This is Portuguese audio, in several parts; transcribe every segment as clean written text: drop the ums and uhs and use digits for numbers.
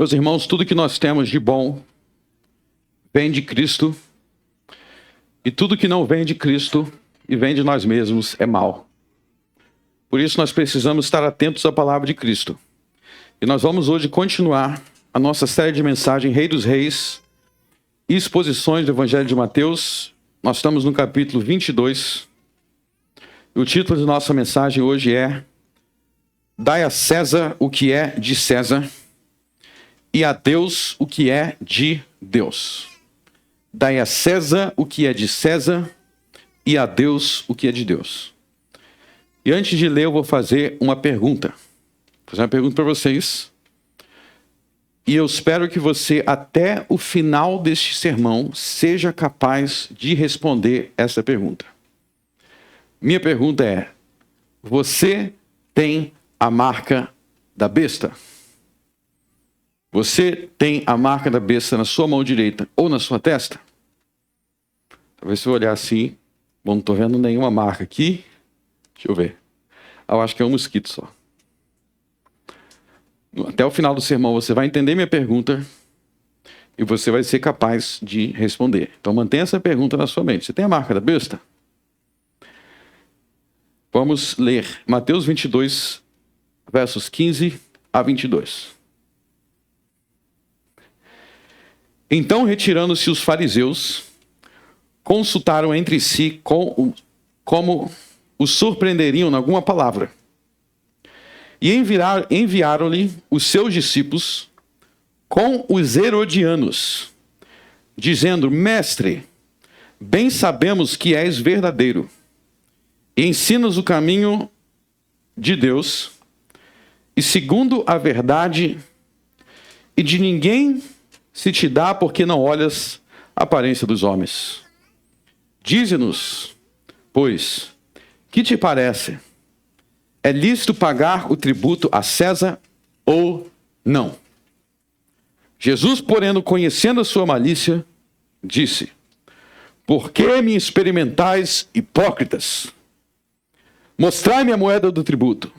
Meus irmãos, tudo que nós temos de bom vem de Cristo, e tudo que não vem de Cristo e vem de nós mesmos é mal. Por isso nós precisamos estar atentos à palavra de Cristo. E nós vamos hoje continuar a nossa série de mensagem Rei dos Reis e exposições do Evangelho de Mateus. Nós estamos no capítulo 22. E o título de nossa mensagem hoje é: Dai a César o que é de César e a Deus o que é de Deus. Dai a César o que é de César e a Deus o que é de Deus. E antes de ler, eu vou fazer uma pergunta. Vou fazer uma pergunta para vocês. E eu espero que você, até o final deste sermão, seja capaz de responder essa pergunta. Minha pergunta é: você tem a marca da besta? Você tem a marca da besta na sua mão direita ou na sua testa? Talvez se eu olhar assim, bom, não estou vendo nenhuma marca aqui. Deixa eu ver. Eu acho que é um mosquito só. Até o final do sermão você vai entender minha pergunta e você vai ser capaz de responder. Então mantenha essa pergunta na sua mente. Você tem a marca da besta? Vamos ler Mateus 22, versos 15 a 22. Então, retirando-se os fariseus, consultaram entre si como o surpreenderiam em alguma palavra. E enviaram-lhe os seus discípulos com os herodianos, dizendo: Mestre, bem sabemos que és verdadeiro, e ensinas o caminho de Deus, e segundo a verdade, e de ninguém se te dá porque não olhas a aparência dos homens. Dize-nos, pois, que te parece? É lícito pagar o tributo a César ou não? Jesus, porém, conhecendo a sua malícia, disse: Por que me experimentais, hipócritas? Mostrai-me a moeda do tributo.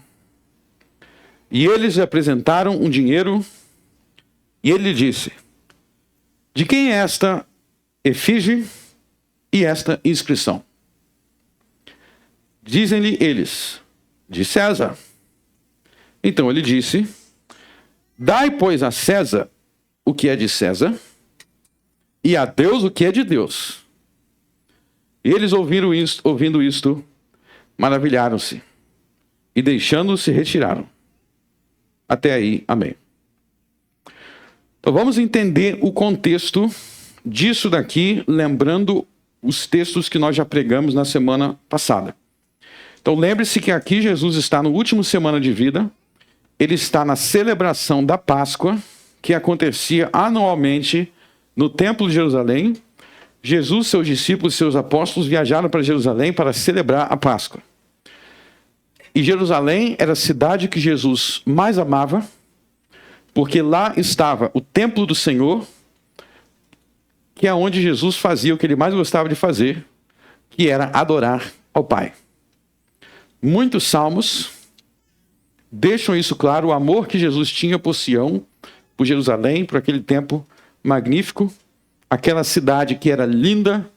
E eles lhe apresentaram um dinheiro, e ele lhe disse: De quem é esta efígie e esta inscrição? Dizem-lhe eles: De César. Então ele disse: Dai, pois, a César o que é de César, e a Deus o que é de Deus. E eles, ouvindo isto, maravilharam-se, e deixando-se retiraram. Até aí, amém. Então vamos entender o contexto disso daqui, lembrando os textos que nós já pregamos na semana passada. Então lembre-se que aqui Jesus está no último semana de vida, ele está na celebração da Páscoa, que acontecia anualmente no Templo de Jerusalém. Jesus, seus discípulos e seus apóstolos viajaram para Jerusalém para celebrar a Páscoa. E Jerusalém era a cidade que Jesus mais amava, porque lá estava o templo do Senhor, que é onde Jesus fazia o que ele mais gostava de fazer, que era adorar ao Pai. Muitos salmos deixam isso claro, o amor que Jesus tinha por Sião, por Jerusalém, por aquele templo magnífico, aquela cidade que era linda,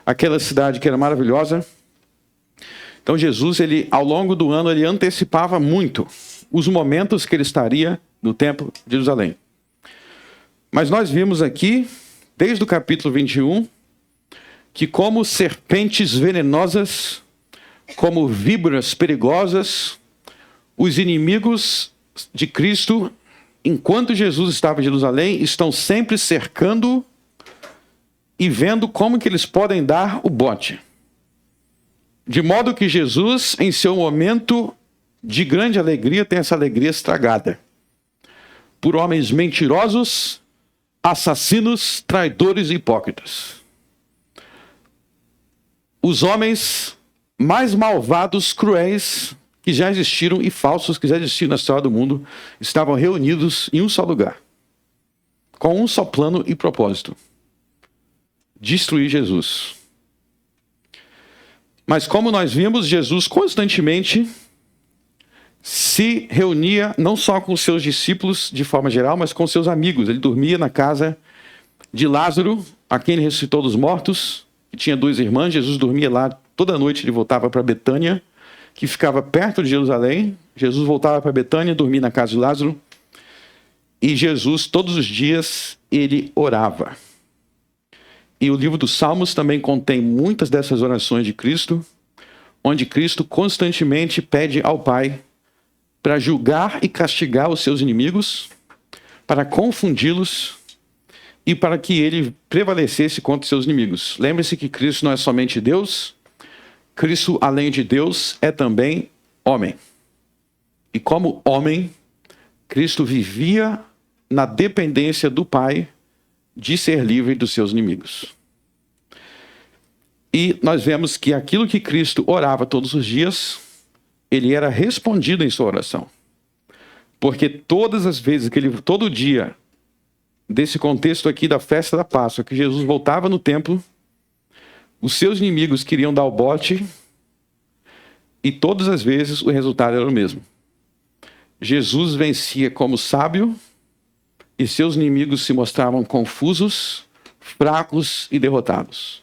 aquela cidade que era maravilhosa. Então Jesus, ao longo do ano, ele antecipava muito os momentos que ele estaria no templo de Jerusalém. Mas nós vimos aqui, desde o capítulo 21, que como serpentes venenosas, como víboras perigosas, os inimigos de Cristo, enquanto Jesus estava em Jerusalém, estão sempre cercando e vendo como que eles podem dar o bote. De modo que Jesus, em seu momento de grande alegria, tem essa alegria estragada por homens mentirosos, assassinos, traidores e hipócritas. Os homens mais malvados, cruéis que já existiram e falsos que já existiram na história do mundo estavam reunidos em um só lugar, com um só plano e propósito: destruir Jesus. Mas como nós vimos, Jesus constantemente se reunia não só com seus discípulos de forma geral, mas com seus amigos. Ele dormia na casa de Lázaro, a quem ele ressuscitou dos mortos, que tinha 2 irmãs. Jesus dormia lá toda noite, ele voltava para Betânia, que ficava perto de Jerusalém. Jesus voltava para Betânia, dormia na casa de Lázaro. E Jesus, todos os dias, ele orava. E o livro dos Salmos também contém muitas dessas orações de Cristo, onde Cristo constantemente pede ao Pai para julgar e castigar os seus inimigos, para confundi-los e para que ele prevalecesse contra os seus inimigos. Lembre-se que Cristo não é somente Deus, Cristo, além de Deus, é também homem. E como homem, Cristo vivia na dependência do Pai de ser livre dos seus inimigos. E nós vemos que aquilo que Cristo orava todos os dias, ele era respondido em sua oração. Porque todas as vezes que ele, todo dia, desse contexto aqui da festa da Páscoa, que Jesus voltava no templo, os seus inimigos queriam dar o bote, e todas as vezes o resultado era o mesmo. Jesus vencia como sábio, e seus inimigos se mostravam confusos, fracos e derrotados.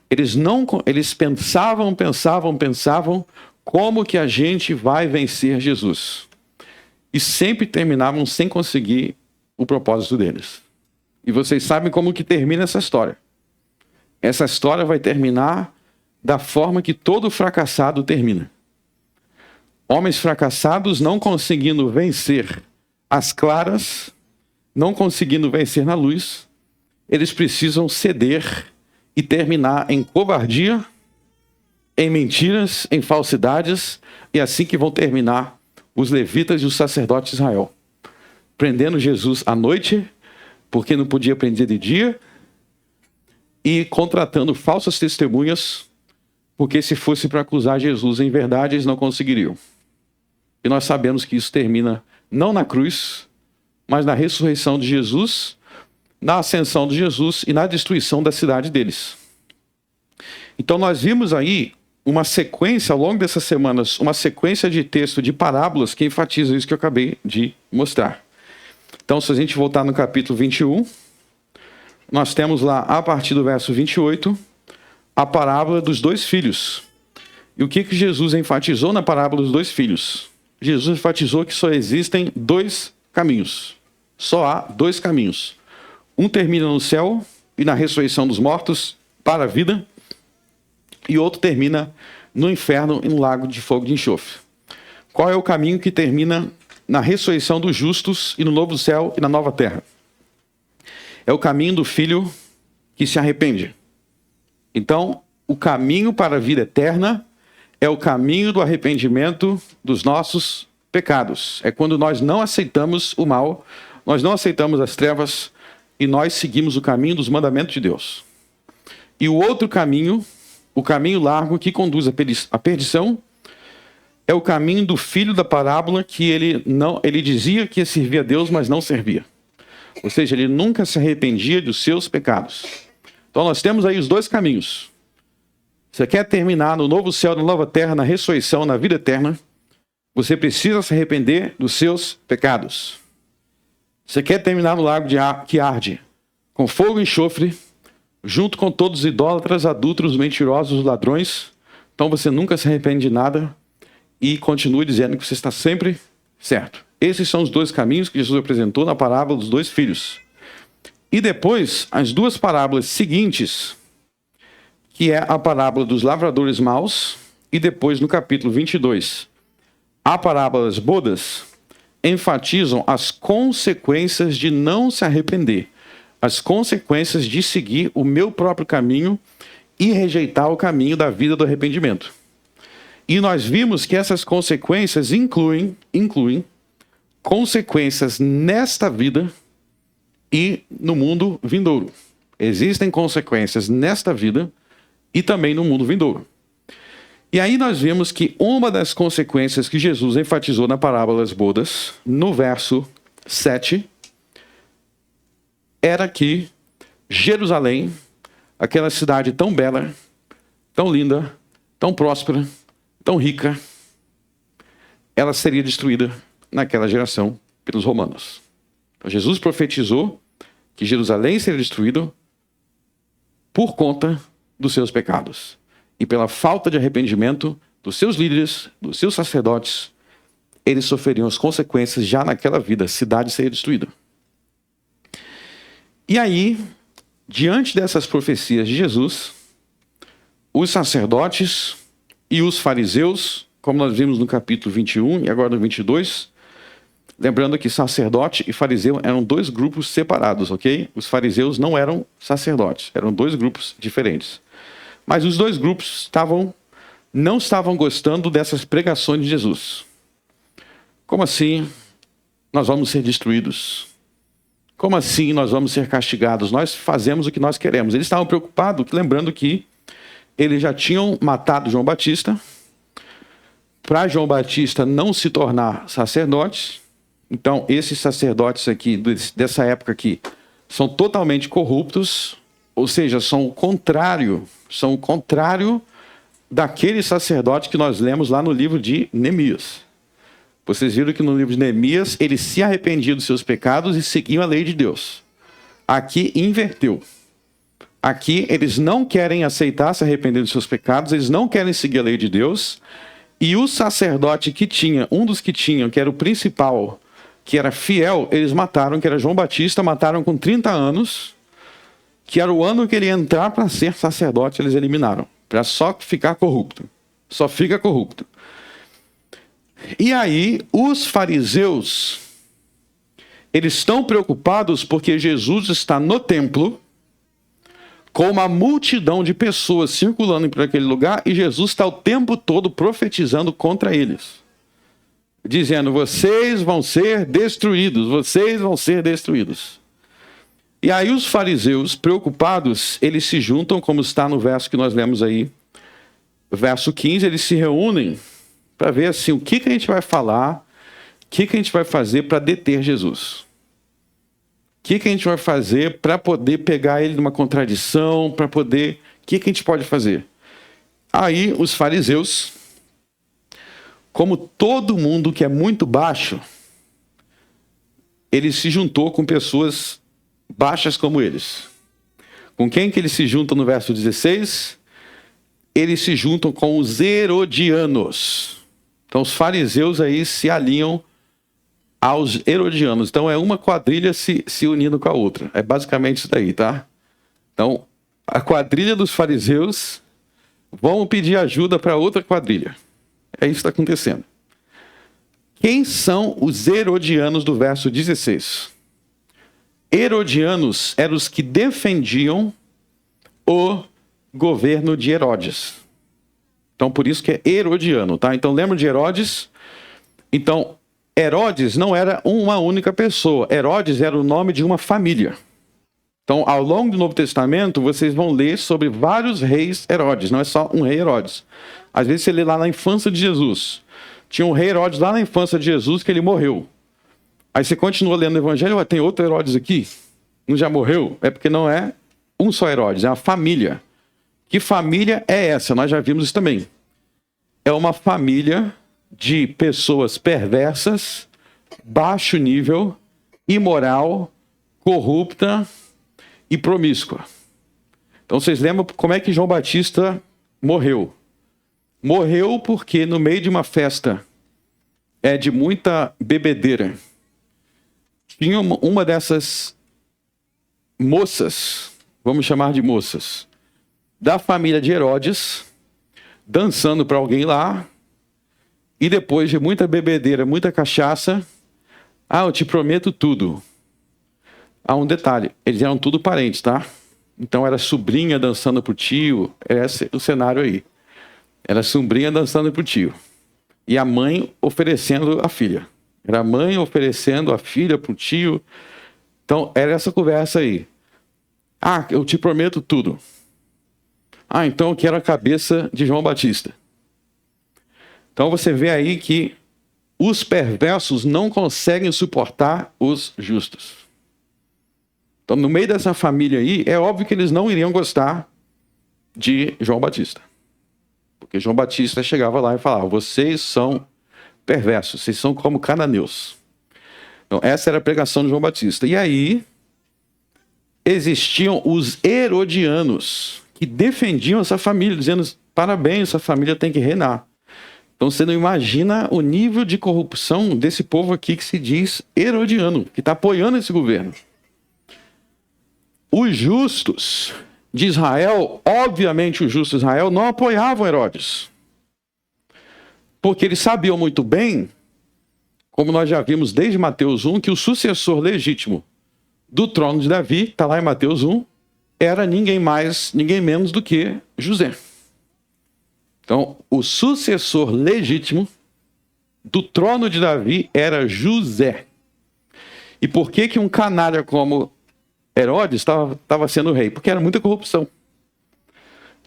Eles pensavam como que a gente vai vencer Jesus. E sempre terminavam sem conseguir o propósito deles. E vocês sabem como que termina essa história. Essa história vai terminar da forma que todo fracassado termina. Homens fracassados não conseguindo vencer às claras, não conseguindo vencer na luz, eles precisam ceder e terminar em covardia, em mentiras, em falsidades, e assim que vão terminar os levitas e os sacerdotes de Israel. Prendendo Jesus à noite, porque não podia prender de dia, e contratando falsas testemunhas, porque se fosse para acusar Jesus em verdade, eles não conseguiriam. E nós sabemos que isso termina não na cruz, mas na ressurreição de Jesus, na ascensão de Jesus e na destruição da cidade deles. Então nós vimos aí uma sequência, ao longo dessas semanas, uma sequência de texto, de parábolas que enfatiza isso que eu acabei de mostrar. Então, se a gente voltar no capítulo 21, nós temos lá, a partir do verso 28, a parábola dos 2 filhos. E o que Jesus enfatizou na parábola dos 2 filhos? Jesus enfatizou que só existem 2 caminhos. Só há 2 caminhos. Um termina no céu e na ressurreição dos mortos para a vida, e outro termina no inferno e no lago de fogo de enxofre. Qual é o caminho que termina na ressurreição dos justos e no novo céu e na nova terra? É o caminho do filho que se arrepende. Então, o caminho para a vida eterna é o caminho do arrependimento dos nossos pecados. É quando nós não aceitamos o mal, nós não aceitamos as trevas e nós seguimos o caminho dos mandamentos de Deus. E o outro caminho, o caminho largo que conduz à perdição, é o caminho do filho da parábola, que ele dizia que ia servir a Deus, mas não servia. Ou seja, ele nunca se arrependia dos seus pecados. Então nós temos aí os 2 caminhos. Você quer terminar no novo céu, na nova terra, na ressurreição, na vida eterna, você precisa se arrepender dos seus pecados. Você quer terminar no lago que arde, com fogo e enxofre, junto com todos os idólatras, adúlteros, mentirosos, ladrões, então você nunca se arrepende de nada e continue dizendo que você está sempre certo. Esses são os 2 caminhos que Jesus apresentou na parábola dos 2 filhos. E depois, as 2 parábolas seguintes, que é a parábola dos lavradores maus, e depois no capítulo 22, a parábola das bodas, enfatizam as consequências de não se arrepender, as consequências de seguir o meu próprio caminho e rejeitar o caminho da vida do arrependimento. E nós vimos que essas consequências incluem consequências nesta vida e no mundo vindouro. Existem consequências nesta vida e também no mundo vindouro. E aí nós vimos que uma das consequências que Jesus enfatizou na parábola das bodas, no verso 7, era que Jerusalém, aquela cidade tão bela, tão linda, tão próspera, tão rica, ela seria destruída naquela geração pelos romanos. Então, Jesus profetizou que Jerusalém seria destruído por conta dos seus pecados e pela falta de arrependimento dos seus líderes, dos seus sacerdotes. Eles sofreriam as consequências já naquela vida. A cidade seria destruída. E aí, diante dessas profecias de Jesus, os sacerdotes e os fariseus, como nós vimos no capítulo 21 e agora no 22, lembrando que sacerdote e fariseu eram dois grupos separados, ok? Os fariseus não eram sacerdotes, eram dois grupos diferentes. Mas os dois grupos não estavam gostando dessas pregações de Jesus. Como assim nós vamos ser destruídos? Como assim nós vamos ser castigados? Nós fazemos o que nós queremos. Eles estavam preocupados, lembrando que eles já tinham matado João Batista, para João Batista não se tornar sacerdote. Então, esses sacerdotes aqui, dessa época aqui, são totalmente corruptos, ou seja, são o contrário daquele sacerdote que nós lemos lá no livro de Neemias. Vocês viram que no livro de Neemias, eles se arrependiam dos seus pecados e seguiam a lei de Deus. Aqui inverteu. Aqui eles não querem aceitar se arrepender dos seus pecados, eles não querem seguir a lei de Deus. E o sacerdote que tinha, um dos que tinham, que era o principal, que era fiel, eles mataram, que era João Batista, mataram com 30 anos, que era o ano que ele ia entrar para ser sacerdote, eles eliminaram, para só ficar corrupto. Só fica corrupto. E aí, os fariseus, eles estão preocupados porque Jesus está no templo, com uma multidão de pessoas circulando por aquele lugar, e Jesus está o tempo todo profetizando contra eles. Dizendo, vocês vão ser destruídos, vocês vão ser destruídos. E aí os fariseus, preocupados, eles se juntam, como está no verso que nós lemos aí, verso 15, eles se reúnem para ver assim, o que a gente vai falar, o que a gente vai fazer para deter Jesus. O que a gente vai fazer para poder pegar ele numa contradição, para poder... O que a gente pode fazer? Aí os fariseus, como todo mundo que é muito baixo, ele se juntou com pessoas baixas como eles. Com quem que eles se juntam no verso 16? Eles se juntam com os herodianos. Então os fariseus aí se alinham aos herodianos. Então é uma quadrilha se unindo com a outra. É basicamente isso daí, tá? Então a quadrilha dos fariseus vão pedir ajuda para outra quadrilha. É isso que está acontecendo. Quem são os herodianos do verso 16? Herodianos eram os que defendiam o governo de Herodes. Então, por isso que é herodiano, tá? Então, lembra de Herodes? Então, Herodes não era uma única pessoa. Herodes era o nome de uma família. Então, ao longo do Novo Testamento, vocês vão ler sobre vários reis Herodes. Não é só um rei Herodes. Às vezes, você lê lá na infância de Jesus. Tinha um rei Herodes lá na infância de Jesus que ele morreu. Aí você continua lendo o Evangelho, tem outro Herodes aqui? Não já morreu? É porque não é um só Herodes, é uma família. Que família é essa? Nós já vimos isso também. É uma família de pessoas perversas, baixo nível, imoral, corrupta e promíscua. Então vocês lembram como é que João Batista morreu? Morreu porque no meio de uma festa de muita bebedeira, tinha uma dessas moças, vamos chamar de moças, da família de Herodes, dançando para alguém lá, e depois de muita bebedeira, muita cachaça, eu te prometo tudo. Há um detalhe, eles eram tudo parentes, tá? Então era sobrinha dançando pro tio, esse é o cenário aí. Era sobrinha dançando pro tio. E a mãe oferecendo a filha. Era a mãe oferecendo a filha pro tio. Então era essa conversa aí. Eu te prometo tudo. Então eu quero a cabeça de João Batista. Então você vê aí que os perversos não conseguem suportar os justos. Então no meio dessa família aí, é óbvio que eles não iriam gostar de João Batista. Porque João Batista chegava lá e falava, vocês são perversos, vocês são como cananeus. Então, essa era a pregação de João Batista. E aí, existiam os herodianos, que defendiam essa família, dizendo, parabéns, essa família tem que reinar. Então você não imagina o nível de corrupção desse povo aqui que se diz herodiano, que está apoiando esse governo. Os justos de Israel, obviamente os justos de Israel, não apoiavam Herodes. Porque eles sabiam muito bem, como nós já vimos desde Mateus 1, que o sucessor legítimo do trono de Davi, está lá em Mateus 1, era ninguém mais, ninguém menos do que José. Então, o sucessor legítimo do trono de Davi era José. E por que um canalha como Herodes estava sendo rei? Porque era muita corrupção.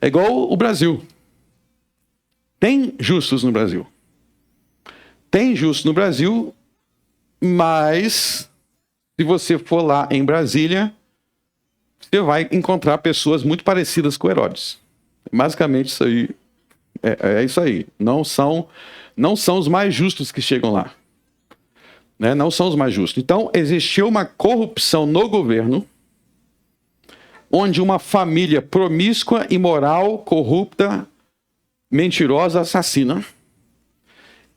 É igual o Brasil. Tem justos no Brasil. Tem justos no Brasil, mas se você for lá em Brasília, você vai encontrar pessoas muito parecidas com Herodes. Basicamente isso aí. É isso aí. Não são os mais justos que chegam lá. Né? Não são os mais justos. Então, existiu uma corrupção no governo, onde uma família promíscua, imoral, corrupta, mentirosa, assassina,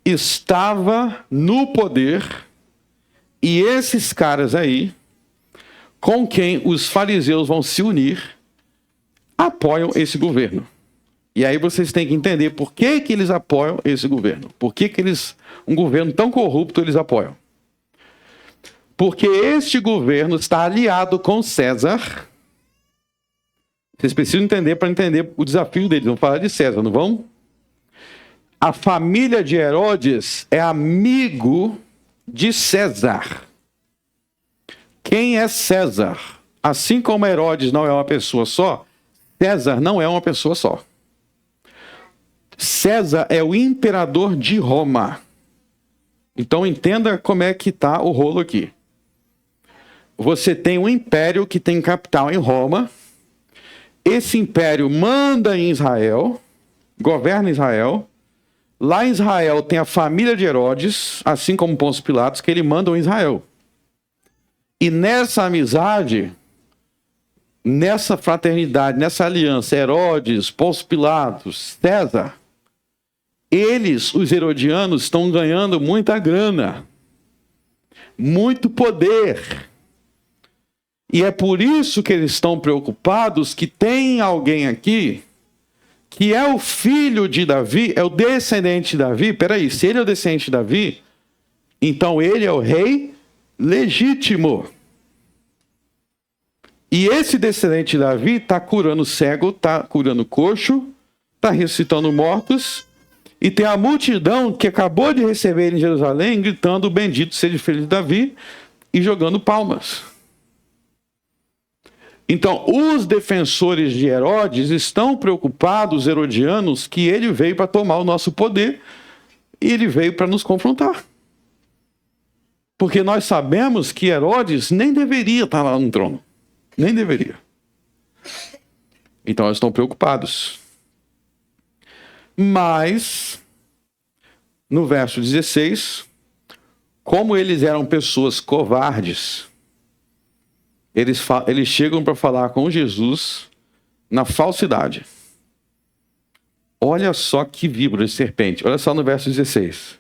estava no poder, e esses caras aí, com quem os fariseus vão se unir, apoiam esse governo. E aí vocês têm que entender por que eles apoiam esse governo. Por que um governo tão corrupto eles apoiam? Porque este governo está aliado com César. Vocês precisam entender para entender o desafio deles. Vamos falar de César, não vão? A família de Herodes é amigo de César. Quem é César? Assim como Herodes não é uma pessoa só, César não é uma pessoa só. César é o imperador de Roma. Então entenda como é que está o rolo aqui. Você tem um império que tem capital em Roma. Esse império manda em Israel, governa Israel. Lá em Israel tem a família de Herodes, assim como Pôncio Pilatos, que ele manda em Israel. E nessa amizade, nessa fraternidade, nessa aliança, Herodes, Pôncio Pilatos, César, eles, os herodianos, estão ganhando muita grana, muito poder. E é por isso que eles estão preocupados que tem alguém aqui que é o filho de Davi, é o descendente de Davi. Peraí, se ele é o descendente de Davi, então ele é o rei legítimo. E esse descendente de Davi está curando cego, está curando coxo, está ressuscitando mortos, e tem a multidão que acabou de receber ele em Jerusalém, gritando, bendito seja o filho de Davi, e jogando palmas. Então, os defensores de Herodes estão preocupados, os herodianos, que ele veio para tomar o nosso poder, e ele veio para nos confrontar. Porque nós sabemos que Herodes nem deveria estar lá no trono. Nem deveria. Então, eles estão preocupados. Mas, no verso 16, como eles eram pessoas covardes, eles chegam para falar com Jesus na falsidade. Olha só que víbora de serpente. Olha só no verso 16.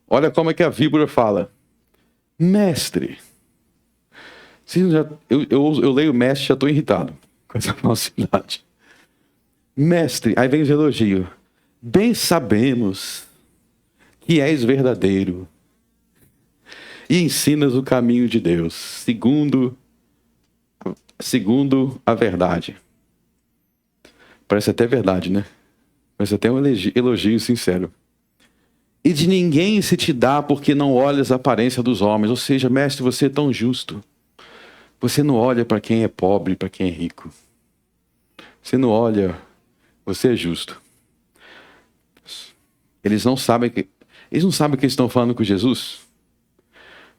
Olha como é que a víbora fala. Mestre. Eu leio mestre e já estou irritado com essa falsidade. Mestre. Aí vem os elogios. Bem sabemos que és verdadeiro e ensinas o caminho de Deus, segundo a verdade. Parece até verdade, né? Parece até um elogio sincero. E de ninguém se te dá porque não olhas a aparência dos homens. Ou seja, mestre, você é tão justo. Você não olha para quem é pobre, para quem é rico. Você não olha, você é justo. Eles não sabem que eles estão falando com Jesus.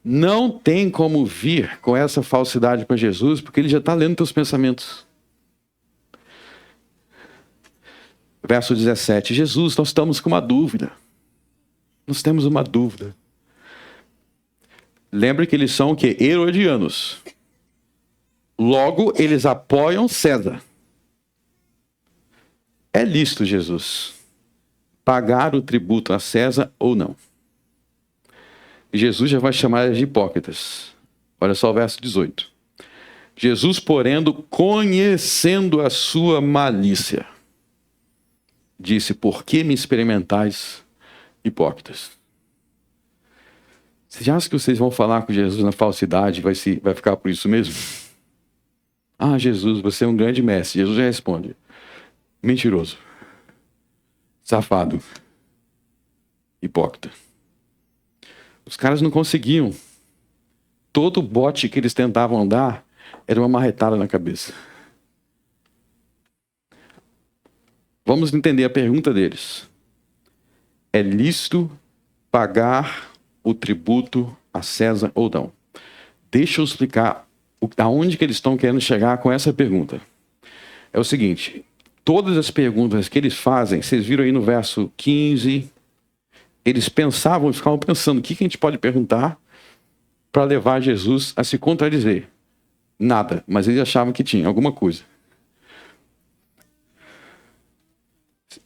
Não tem como vir com essa falsidade para Jesus, porque ele já está lendo teus pensamentos. Verso 17. Jesus, nós estamos com uma dúvida. Nós temos uma dúvida. Lembre que eles são o quê? Herodianos. Logo, eles apoiam César. É lícito, Jesus, pagar o tributo a César ou não? Jesus já vai chamar eles de hipócritas. Olha só o verso 18. Jesus, porém, conhecendo a sua malícia, disse: por que me experimentais, hipócritas? Você acha que vocês vão falar com Jesus na falsidade e vai ficar por isso mesmo? Ah, Jesus, você é um grande mestre. Jesus já responde: mentiroso, safado, hipócrita. Os caras não conseguiam. Todo bote que eles tentavam dar era uma marretada na cabeça. Vamos entender a pergunta deles. É lícito pagar o tributo a César ou não? Deixa eu explicar aonde que eles estão querendo chegar com essa pergunta. É o seguinte: todas as perguntas que eles fazem, vocês viram aí no verso 15, eles ficavam pensando, o que a gente pode perguntar para levar Jesus a se contradizer? Nada, mas eles achavam que tinha alguma coisa.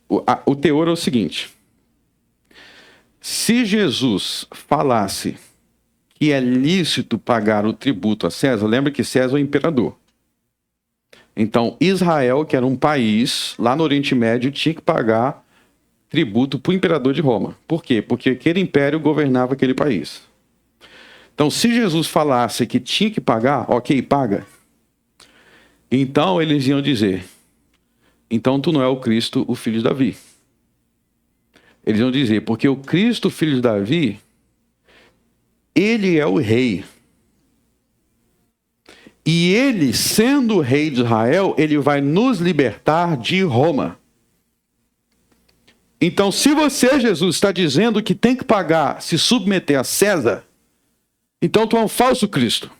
O teor é o seguinte: se Jesus falasse que é lícito pagar o tributo a César, lembra que César é o imperador. Então, Israel, que era um país lá no Oriente Médio, tinha que pagar tributo para o imperador de Roma. Por quê? Porque aquele império governava aquele país. Então, se Jesus falasse que tinha que pagar, ok, paga. Então, eles iam dizer: então tu não é o Cristo, o filho de Davi. Eles iam dizer: porque o Cristo, filho de Davi, ele é o rei. E ele, sendo o rei de Israel, ele vai nos libertar de Roma. Então, se você, Jesus, está dizendo que tem que pagar, se submeter a César, então tu é um falso Cristo.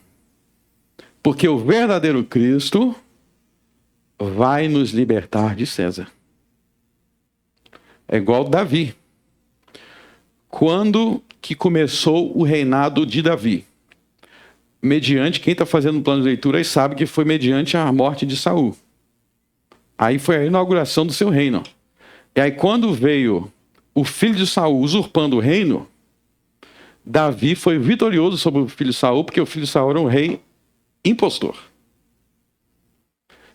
Porque o verdadeiro Cristo vai nos libertar de César. É igual Davi. Quando que começou o reinado de Davi? Mediante, quem está fazendo o plano de leitura aí sabe que foi mediante a morte de Saul. Aí foi a inauguração do seu reino. E aí quando veio o filho de Saul usurpando o reino, Davi foi vitorioso sobre o filho de Saul, porque o filho de Saul era um rei impostor.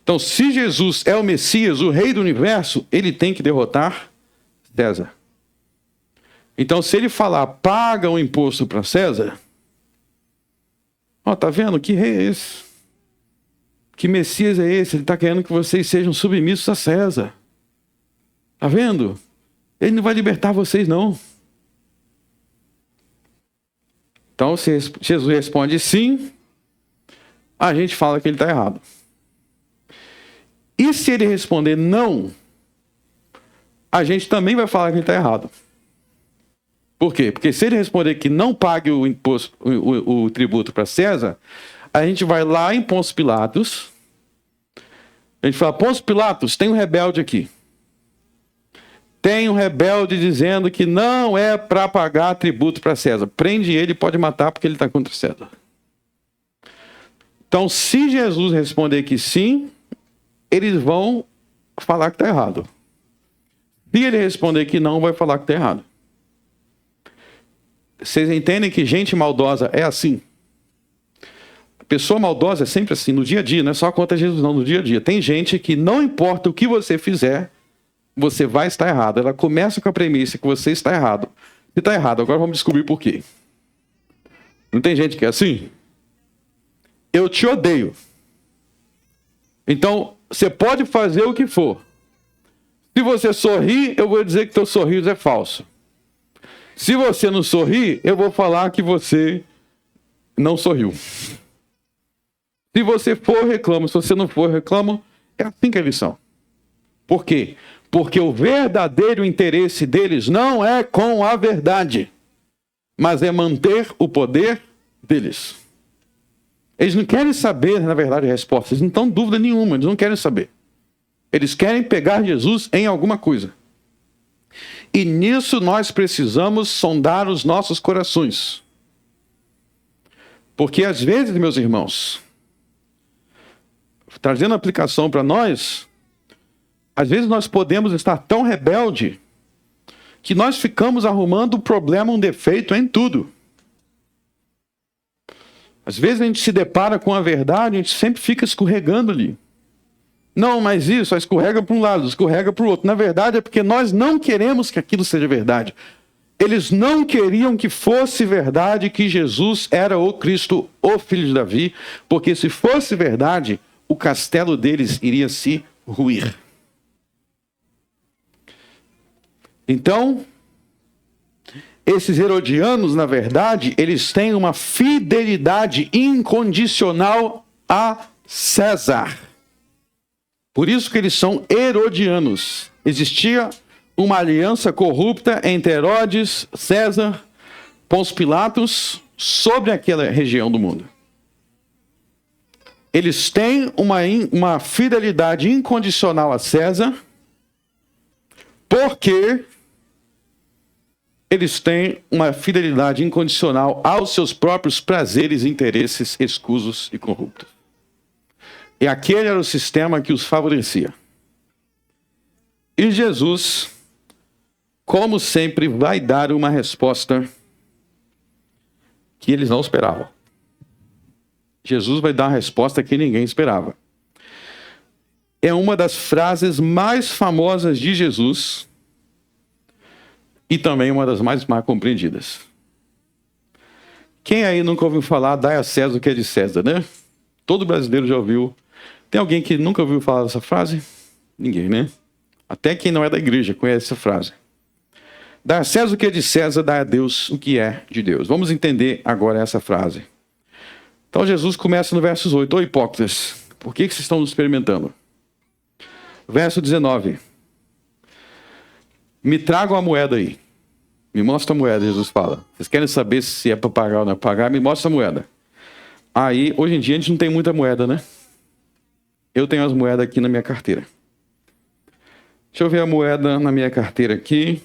Então, se Jesus é o Messias, o rei do universo, ele tem que derrotar César. Então, se ele falar, paga um imposto para César, ó, tá vendo? Que rei é esse? Que Messias é esse? Ele está querendo que vocês sejam submissos a César. Tá vendo? Ele não vai libertar vocês, não. Então, se Jesus responde sim, a gente fala que ele está errado. E se ele responder não, a gente também vai falar que ele está errado. Por quê? Porque se ele responder que não pague o imposto, o tributo para César, a gente vai lá em Pôncio Pilatos, a gente fala: Pôncio Pilatos, tem um rebelde aqui. Tem um rebelde dizendo que não é para pagar tributo para César. Prende ele e pode matar porque ele está contra César. Então, se Jesus responder que sim, eles vão falar que está errado. Se ele responder que não, vai falar que está errado. Vocês entendem que gente maldosa é assim? A pessoa maldosa é sempre assim, no dia a dia, não é só contra Jesus não, no dia a dia. Tem gente que não importa o que você fizer, você vai estar errado. Ela começa com a premissa que você está errado. Você está errado, agora vamos descobrir por quê. Não tem gente que é assim? Eu te odeio. Então, você pode fazer o que for. Se você sorrir, eu vou dizer que teu sorriso é falso. Se você não sorrir, eu vou falar que você não sorriu. Se você for, reclamo. Se você não for, reclamo. É assim que eles são. Por quê? Porque o verdadeiro interesse deles não é com a verdade, mas é manter o poder deles. Eles não querem saber, na verdade, a resposta. Eles não estão em dúvida nenhuma, eles não querem saber. Eles querem pegar Jesus em alguma coisa. E nisso nós precisamos sondar os nossos corações. Porque às vezes, meus irmãos, trazendo aplicação para nós, às vezes nós podemos estar tão rebelde que nós ficamos arrumando um problema, um defeito em tudo. Às vezes a gente se depara com a verdade, a gente sempre fica escorregando ali. Não, mas isso, só escorrega para um lado, escorrega para o outro. Na verdade é porque nós não queremos que aquilo seja verdade. Eles não queriam que fosse verdade que Jesus era o Cristo, o Filho de Davi, porque se fosse verdade, o castelo deles iria se ruir. Então, esses herodianos, na verdade, eles têm uma fidelidade incondicional a César. Por isso que eles são herodianos. Existia uma aliança corrupta entre Herodes, César, Pôncio Pilatos, sobre aquela região do mundo. Eles têm uma fidelidade incondicional a César, porque eles têm uma fidelidade incondicional aos seus próprios prazeres e interesses escusos e corruptos. E aquele era o sistema que os favorecia. E Jesus, como sempre, vai dar uma resposta que eles não esperavam. Jesus vai dar uma resposta que ninguém esperava. É uma das frases mais famosas de Jesus e também uma das mais mal compreendidas. Quem aí nunca ouviu falar, dai a César o que é de César, né? Todo brasileiro já ouviu. Tem alguém que nunca ouviu falar dessa frase? Ninguém, né? Até quem não é da igreja conhece essa frase. Dai a César o que é de César, dai a Deus o que é de Deus. Vamos entender agora essa frase. Então Jesus começa no verso 8. Ô hipócritas, por que vocês estão nos experimentando? Verso 19. Me tragam a moeda aí. Me mostra a moeda, Jesus fala. Vocês querem saber se é para pagar ou não é para pagar? Me mostra a moeda. Aí, hoje em dia, a gente não tem muita moeda, né? Eu tenho as moedas aqui na minha carteira. Deixa eu ver a moeda na minha carteira aqui.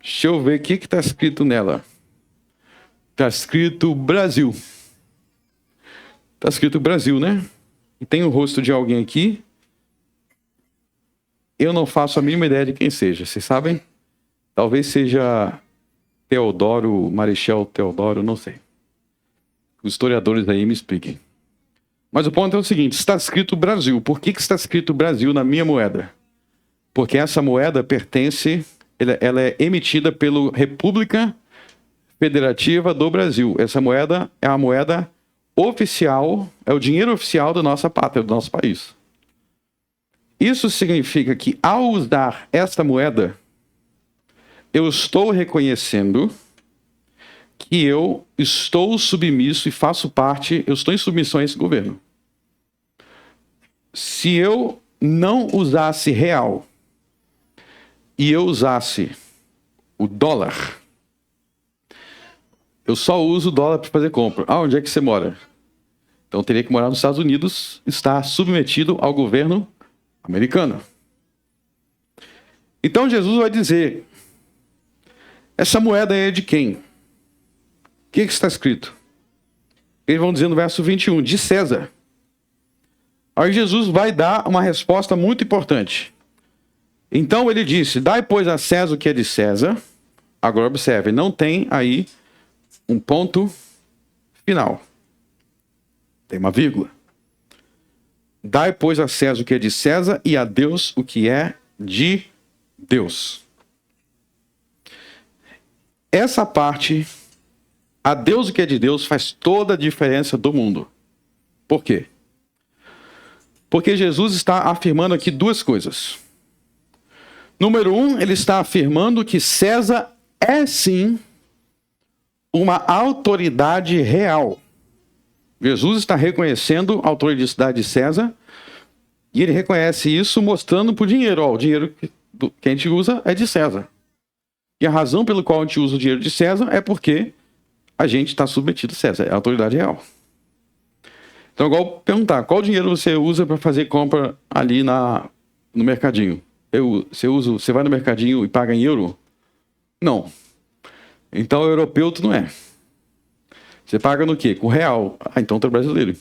Deixa eu ver o que está escrito nela. Está escrito Brasil. Está escrito Brasil, né? E tem o rosto de alguém aqui. Eu não faço a mínima ideia de quem seja. Vocês sabem? Talvez seja Teodoro, Marechal Teodoro, não sei. Os historiadores aí me expliquem. Mas o ponto é o seguinte, está escrito Brasil. Por que está escrito Brasil na minha moeda? Porque essa moeda pertence, ela é emitida pela República Federativa do Brasil. Essa moeda é a moeda oficial, é o dinheiro oficial da nossa pátria, do nosso país. Isso significa que ao usar esta moeda, eu estou reconhecendo que eu estou submisso e faço parte, eu estou em submissão a esse governo. Se eu não usasse real e eu usasse o dólar, eu só uso o dólar para fazer compra. Ah, onde é que você mora? Então eu teria que morar nos Estados Unidos, estar submetido ao governo americano. Então Jesus vai dizer, essa moeda é de quem? O que está escrito? Eles vão dizer no verso 21, de César. Aí Jesus vai dar uma resposta muito importante. Então ele disse, dai pois a César o que é de César. Agora observe, não tem aí um ponto final. Tem uma vírgula. Dai pois a César o que é de César e a Deus o que é de Deus. Essa parte, a Deus o que é de Deus, faz toda a diferença do mundo. Por quê? Porque Jesus está afirmando aqui duas coisas. Número 1, ele está afirmando que César é sim uma autoridade real. Jesus está reconhecendo a autoridade de César e ele reconhece isso mostrando por dinheiro. Ó, o dinheiro que a gente usa é de César. E a razão pela qual a gente usa o dinheiro de César é porque a gente está submetido a César, é a autoridade real. Então, igual perguntar, qual dinheiro você usa para fazer compra ali no mercadinho? Você vai no mercadinho e paga em euro? Não. Então, europeu tu não é. Você paga no quê? Com real. Ah, então tu é brasileiro.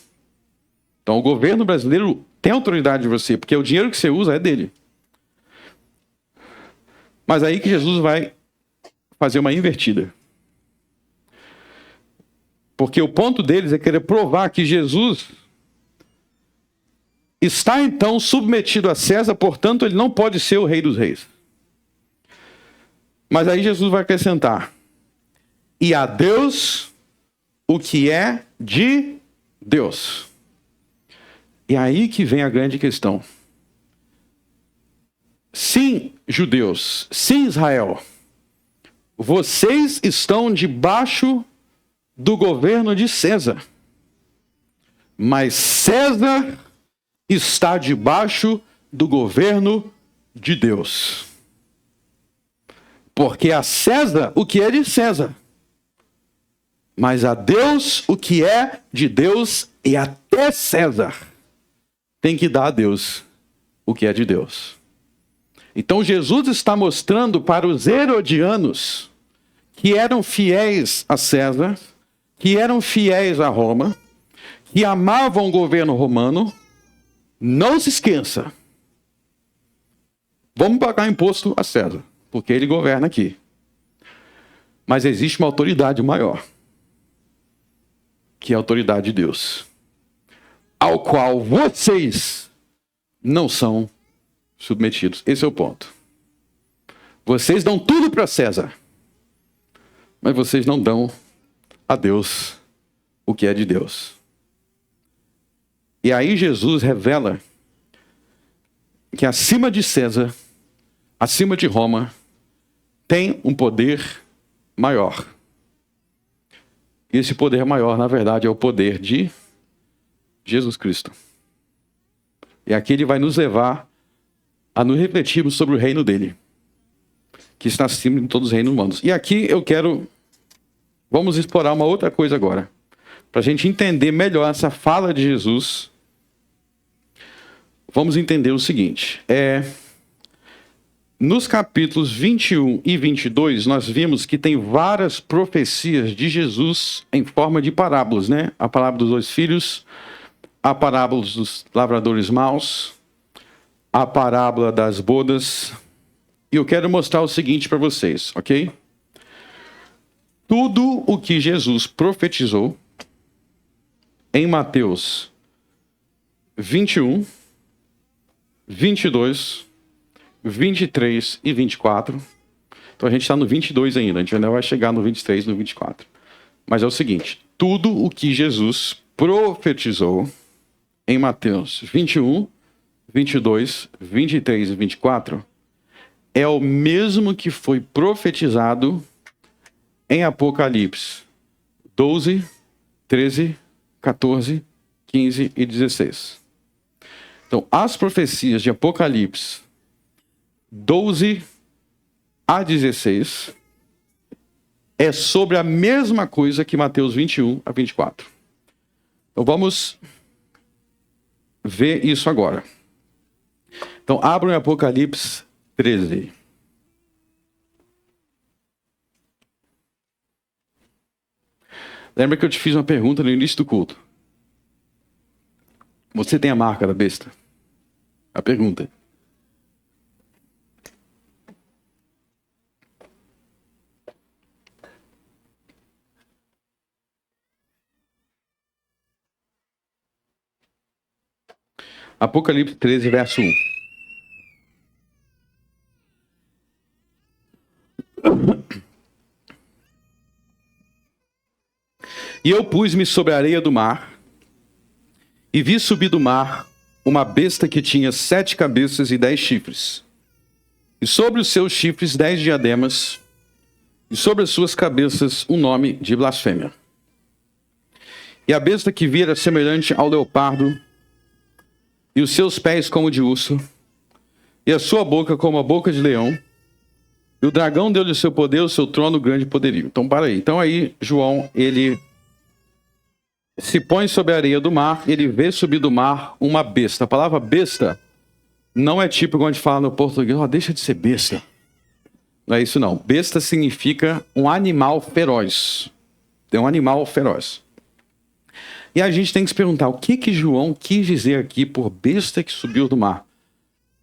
Então, o governo brasileiro tem autoridade de você, porque o dinheiro que você usa é dele. Mas aí que Jesus vai fazer uma invertida. Porque o ponto deles é querer provar que Jesus está então submetido a César, portanto ele não pode ser o rei dos reis. Mas aí Jesus vai acrescentar: e a Deus o que é de Deus. E aí que vem a grande questão. Sim, judeus, sim, Israel, vocês estão debaixo do governo de César. Mas César está debaixo do governo de Deus. Porque a César o que é de César, mas a Deus o que é de Deus, e até César tem que dar a Deus o que é de Deus. Então Jesus está mostrando para os herodianos, que eram fiéis a César, que eram fiéis a Roma, que amavam o governo romano: não se esqueça, vamos pagar imposto a César, porque ele governa aqui. Mas existe uma autoridade maior, que é a autoridade de Deus, ao qual vocês não são submetidos. Esse é o ponto. Vocês dão tudo para César, mas vocês não dão a Deus o que é de Deus. E aí Jesus revela que acima de César, acima de Roma, tem um poder maior. E esse poder maior, na verdade, é o poder de Jesus Cristo. E aqui ele vai nos levar a nos refletirmos sobre o reino dele, que está acima de todos os reinos humanos. E aqui vamos explorar uma outra coisa agora, para a gente entender melhor essa fala de Jesus. Vamos entender o seguinte: nos capítulos 21 e 22, nós vimos que tem várias profecias de Jesus em forma de parábolas, né? A parábola dos 2 filhos, a parábola dos lavradores maus, a parábola das bodas. E eu quero mostrar o seguinte para vocês, ok? Tudo o que Jesus profetizou em Mateus 21, 22, 23 e 24. Então a gente está no 22 ainda, a gente ainda vai chegar no 23 e no 24. Mas é o seguinte: tudo o que Jesus profetizou em Mateus 21, 22, 23 e 24 é o mesmo que foi profetizado em Apocalipse 12, 13, 14, 15 e 16. Então, as profecias de Apocalipse 12 a 16 é sobre a mesma coisa que Mateus 21 a 24. Então, vamos ver isso agora. Então, abram em Apocalipse 13. Lembra que eu te fiz uma pergunta no início do culto? Você tem a marca da besta? A pergunta. Apocalipse 13, verso 1. E eu pus-me sobre a areia do mar, e vi subir do mar uma besta que tinha 7 cabeças e 10 chifres, e sobre os seus chifres 10 diademas, e sobre as suas cabeças um nome de blasfêmia. E a besta que vi era semelhante ao leopardo, e os seus pés como de urso, e a sua boca como a boca de leão. E o dragão deu-lhe o seu poder, o seu trono, grande poderio. Então, para aí. Então, aí, João, ele se põe sobre a areia do mar, ele vê subir do mar uma besta. A palavra besta Não é tipo quando a gente fala no português, deixa de ser besta. Não é isso não. Besta significa um animal feroz. É um animal feroz. E a gente tem que se perguntar, o que João quis dizer aqui por besta que subiu do mar?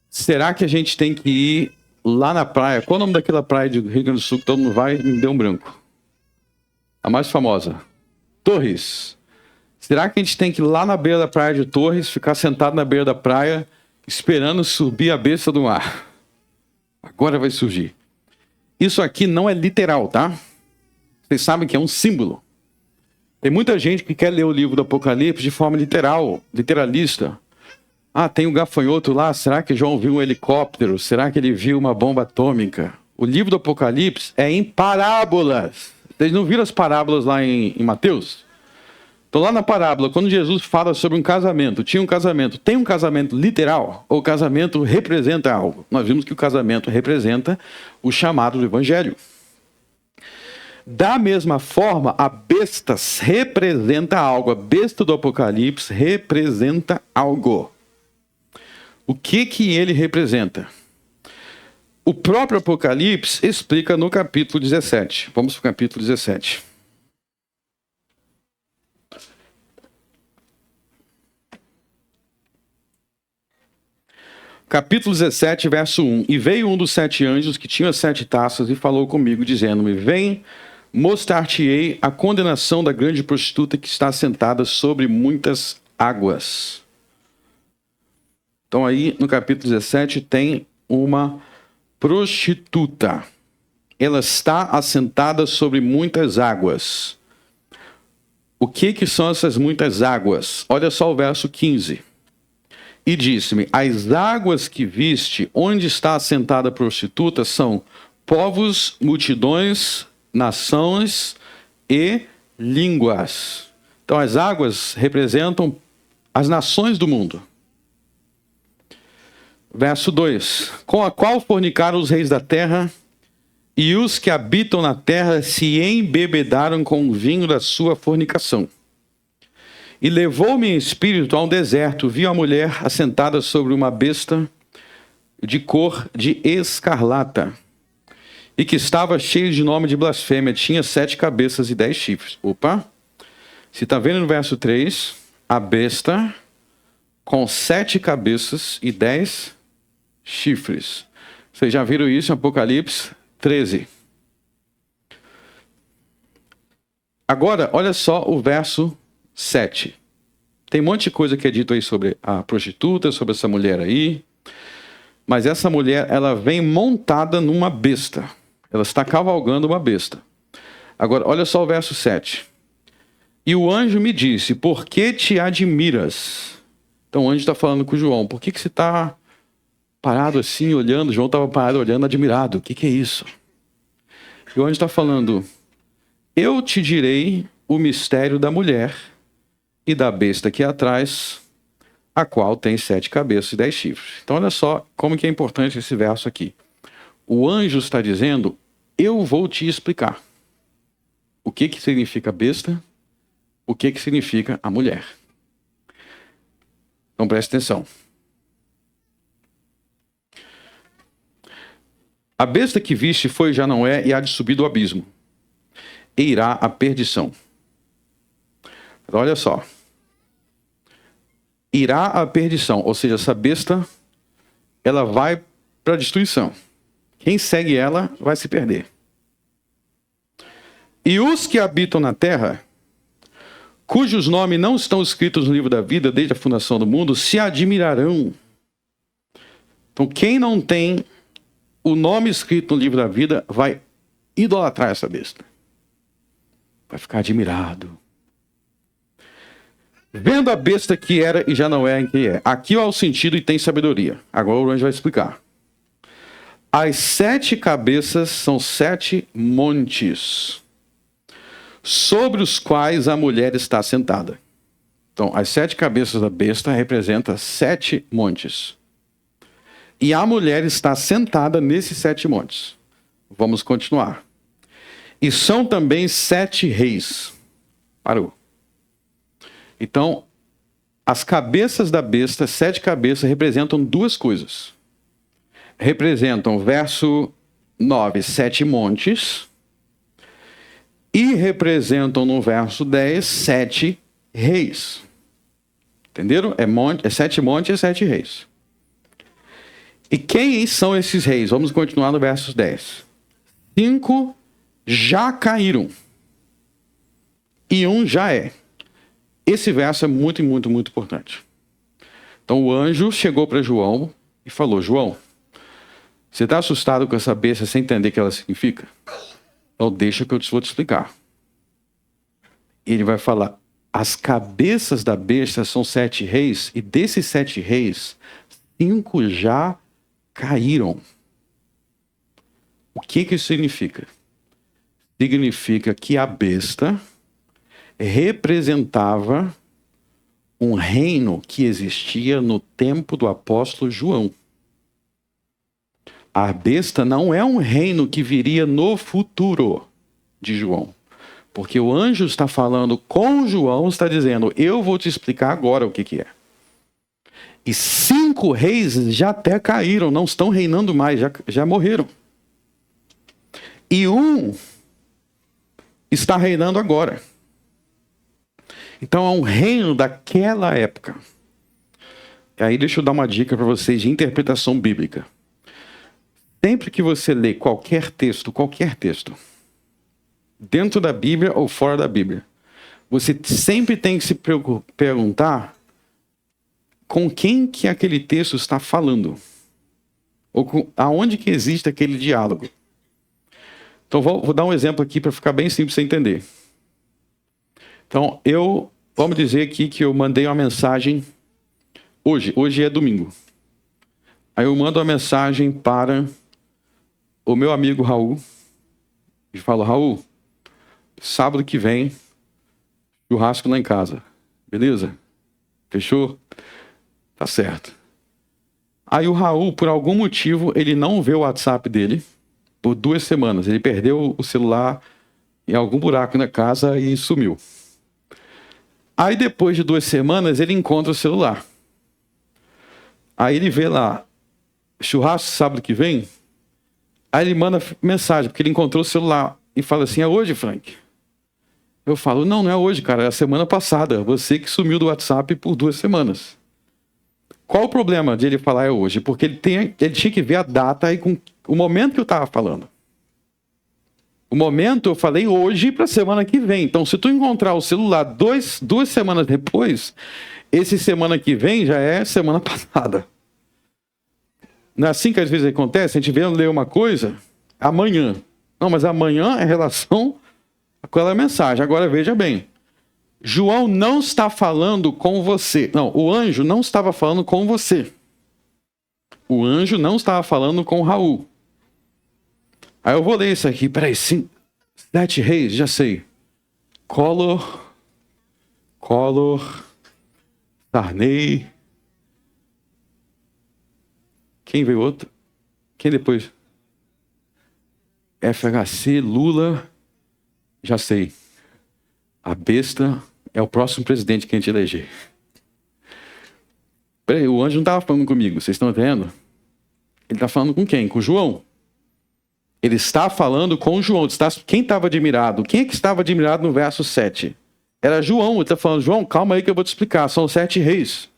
Será que a gente tem que ir lá na praia? Qual é o nome daquela praia do Rio Grande do Sul que todo mundo vai e me deu um branco? A mais famosa. Torres. Será que a gente tem que ir lá na beira da praia de Torres, ficar sentado na beira da praia, esperando subir a besta do mar? Agora vai surgir. Isso aqui não é literal, tá? Vocês sabem que é um símbolo. Tem muita gente que quer ler o livro do Apocalipse de forma literal, literalista. Tem um gafanhoto lá, será que João viu um helicóptero? Será que ele viu uma bomba atômica? O livro do Apocalipse é em parábolas. Vocês não viram as parábolas lá em Mateus? Então lá na parábola, quando Jesus fala sobre um casamento, tem um casamento literal ou o casamento representa algo? Nós vimos que o casamento representa o chamado do Evangelho. Da mesma forma, a besta representa algo. A besta do Apocalipse representa algo. O que ele representa? O próprio Apocalipse explica no capítulo 17. Vamos para o capítulo 17. Capítulo 17, verso 1. E veio um dos 7 anjos que tinha 7 taças e falou comigo, dizendo-me: vem, mostrar-te-ei a condenação da grande prostituta que está sentada sobre muitas águas. Então aí no capítulo 17 tem uma prostituta. Ela está assentada sobre muitas águas. O que são essas muitas águas? Olha só o verso 15. E disse-me: as águas que viste, onde está assentada a prostituta, são povos, multidões, nações e línguas. Então as águas representam as nações do mundo. Verso 2. Com a qual fornicaram os reis da terra, e os que habitam na terra se embebedaram com o vinho da sua fornicação. E levou-me em espírito a um deserto, vi a mulher assentada sobre uma besta de cor de escarlata, e que estava cheio de nome de blasfêmia, tinha 7 cabeças e 10 chifres. Opa! Se está vendo no verso 3, a besta com 7 cabeças e 10 chifres. Vocês já viram isso em Apocalipse 13. Agora, olha só o verso 7. Tem um monte de coisa que é dito aí sobre a prostituta, sobre essa mulher aí. Mas essa mulher, ela vem montada numa besta. Ela está cavalgando uma besta. Agora, olha só o verso 7. E o anjo me disse: por que te admiras? Então o anjo está falando com o João. Por que você está parado assim, olhando? João estava parado, olhando, admirado. O que é isso? E o anjo está falando: eu te direi o mistério da mulher e da besta aqui atrás, a qual tem 7 cabeças e 10 chifres. Então olha só como que é importante esse verso aqui. O anjo está dizendo: eu vou te explicar o que significa besta, o que significa a mulher. Então preste atenção. A besta que viste foi, já não é, e há de subir do abismo, e irá à perdição. Olha só. Irá à perdição, ou seja, essa besta, ela vai para a destruição. Quem segue ela vai se perder. E os que habitam na terra, cujos nomes não estão escritos no livro da vida desde a fundação do mundo, se admirarão. Então, quem não tem o nome escrito no livro da vida vai idolatrar essa besta. Vai ficar admirado. Vendo a besta que era e já não é em que é. Aqui há o sentido e tem sabedoria. Agora o anjo vai explicar. As 7 cabeças são 7 montes, sobre os quais a mulher está sentada. Então, as 7 cabeças da besta representam 7 montes. E a mulher está sentada nesses 7 montes. Vamos continuar. E são também 7 reis. Parou. Então, As cabeças da besta, 7 cabeças, representam 2 coisas. Representam, verso 9, 7 montes. E representam, no verso 10, 7 reis. Entenderam? É 7 montes e 7 reis. E quem são esses reis? Vamos continuar no verso 10. 5 já caíram. E 1 já é. Esse verso é muito importante. Então o anjo chegou para João e falou: João, você está assustado com essa besta sem entender o que ela significa? Então deixa que eu vou te explicar. Ele vai falar: as cabeças da besta são 7 reis, e desses 7 reis, 5 já caíram. O que isso significa? Significa que a besta representava um reino que existia no tempo do apóstolo João. A besta não é um reino que viria no futuro de João. Porque o anjo está falando com João, está dizendo: eu vou te explicar agora o que é. E 5 reis já até caíram, não estão reinando mais, já morreram. E 1 está reinando agora. Então é um reino daquela época. E aí deixa eu dar uma dica para vocês de interpretação bíblica. Sempre que você lê qualquer texto, dentro da Bíblia ou fora da Bíblia, você sempre tem que se perguntar com quem que aquele texto está falando. Ou aonde que existe aquele diálogo. Então vou dar um exemplo aqui para ficar bem simples você entender. Então vamos dizer aqui que eu mandei uma mensagem hoje é domingo. Aí eu mando uma mensagem para o meu amigo Raul e falo: Raul, sábado que vem, churrasco lá em casa. Beleza? Fechou? Tá certo. Aí o Raul, por algum motivo, ele não vê o WhatsApp dele por 2 semanas. Ele perdeu o celular em algum buraco na casa e sumiu. Aí depois de 2 semanas, ele encontra o celular. Aí ele vê lá: churrasco sábado que vem. Aí ele manda mensagem, porque ele encontrou o celular. E fala assim: é hoje, Frank? Eu falo: não é hoje, cara. É a semana passada. Você que sumiu do WhatsApp por 2 semanas. Qual o problema de ele falar é hoje? Porque ele tinha que ver a data e com o momento que eu estava falando. O momento eu falei hoje para a semana que vem. Então, se tu encontrar o celular 2 semanas depois, esse semana que vem já é semana passada. Não é assim que às vezes acontece? A gente vem ler uma coisa amanhã. Não, mas amanhã é em relação a aquela mensagem. Agora veja bem. João não está falando com você. Não, o anjo não estava falando com você. O anjo não estava falando com Raul. Aí eu vou ler isso aqui. Peraí, 7 reis, já sei. Collor, Sarney. Quem veio outro? Quem depois? FHC, Lula. Já sei. A besta é o próximo presidente que a gente eleger. Peraí, o anjo não estava falando comigo, vocês estão vendo? Ele está falando com quem? Com João. Ele está falando com João. Quem estava admirado? Quem é que estava admirado no verso 7? Era João. Ele está falando: João, calma aí que eu vou te explicar. São 7 reis.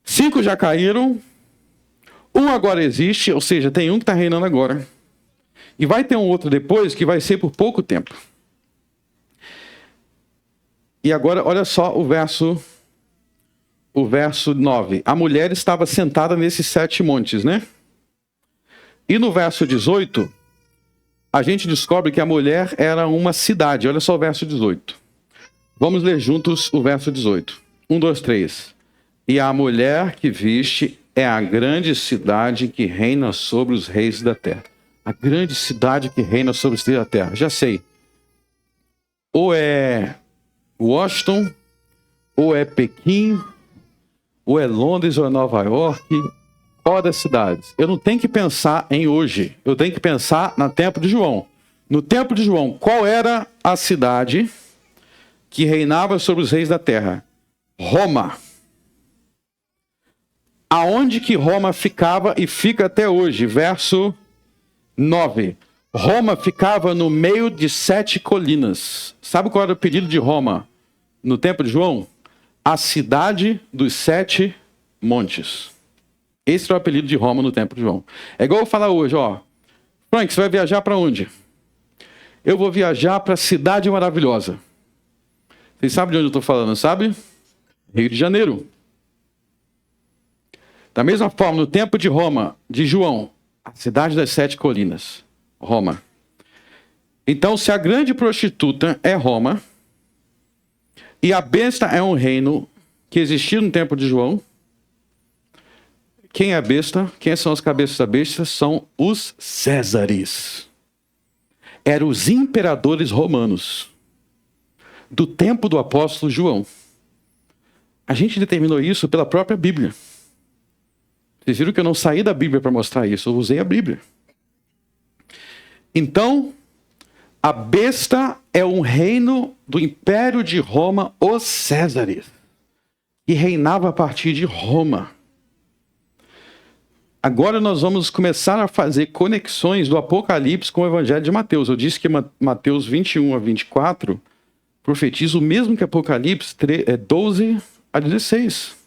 5 já caíram. 1 agora existe, ou seja, tem um que está reinando agora. E vai ter um outro depois que vai ser por pouco tempo. E agora, olha só o verso 9. A mulher estava sentada nesses 7 montes, né? E no verso 18, a gente descobre que a mulher era uma cidade. Olha só o verso 18. Vamos ler juntos o verso 18. 1, 2, 3. E a mulher que viste é a grande cidade que reina sobre os reis da terra. A grande cidade que reina sobre os reis da terra. Já sei. Ou é Washington, ou é Pequim, ou é Londres, ou é Nova York. Qual das cidades? Eu não tenho que pensar em hoje. Eu tenho que pensar no tempo de João. No tempo de João, qual era a cidade que reinava sobre os reis da terra? Roma. Aonde que Roma ficava e fica até hoje? Verso 9. Roma ficava no meio de 7 colinas. Sabe qual era o apelido de Roma no tempo de João? A cidade dos 7 montes. Esse era o apelido de Roma no tempo de João. É igual eu falar hoje, ó. Frank, você vai viajar para onde? Eu vou viajar para a Cidade Maravilhosa. Vocês sabem de onde eu estou falando, sabe? Rio de Janeiro. Da mesma forma, no tempo de Roma, de João, a cidade das 7 colinas, Roma. Então, se a grande prostituta é Roma, e a besta é um reino que existia no tempo de João, quem é a besta? Quem são os cabeças da besta? São os Césares. Eram os imperadores romanos do tempo do apóstolo João. A gente determinou isso pela própria Bíblia. Vocês viram que eu não saí da Bíblia para mostrar isso, eu usei a Bíblia. Então, a besta é um reino do Império de Roma, os Césares, que reinava a partir de Roma. Agora nós vamos começar a fazer conexões do Apocalipse com o Evangelho de Mateus. Eu disse que Mateus 21 a 24 profetiza o mesmo que Apocalipse 12 a 16.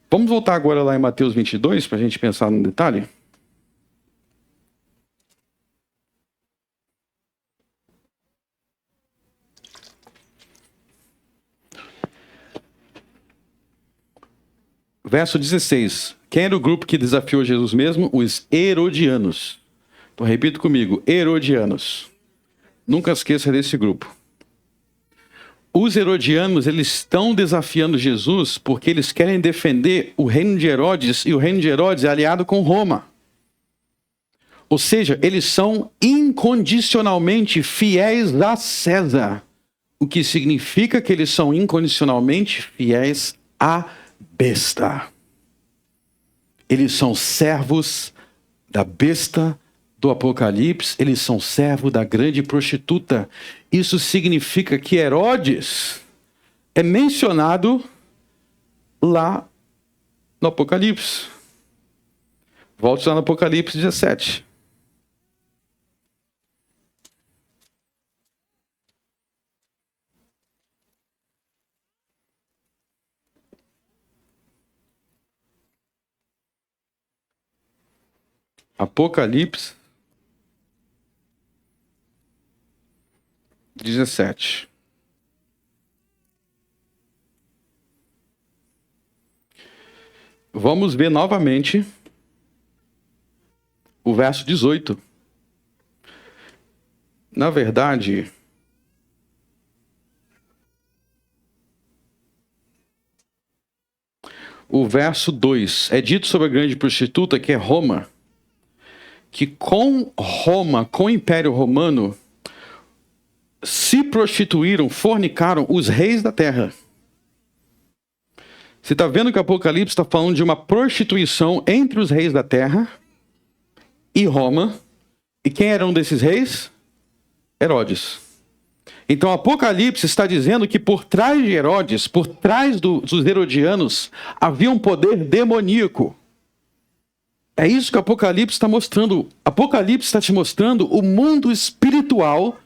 Vamos voltar agora lá em Mateus 22 para a gente pensar no detalhe? Verso 16. Quem era o grupo que desafiou Jesus mesmo? Os herodianos. Então repita comigo, herodianos. Nunca esqueça desse grupo. Os herodianos, eles estão desafiando Jesus porque eles querem defender o reino de Herodes, e o reino de Herodes é aliado com Roma. Ou seja, eles são incondicionalmente fiéis a César, o que significa que eles são incondicionalmente fiéis à besta. Eles são servos da besta do Apocalipse, eles são servos da grande prostituta. Isso significa que Herodes é mencionado lá no Apocalipse. Volte lá no Apocalipse 17. Apocalipse 17. Vamos ver novamente o verso 18. Na verdade, o verso 2 é dito sobre a grande prostituta, que é Roma, que com Roma, com o Império Romano, se prostituíram, fornicaram os reis da terra. Você está vendo que o Apocalipse está falando de uma prostituição entre os reis da terra e Roma. E quem era um desses reis? Herodes. Então o Apocalipse está dizendo que por trás de Herodes, por trás dos herodianos, havia um poder demoníaco. É isso que o Apocalipse está mostrando. Apocalipse está te mostrando o mundo espiritual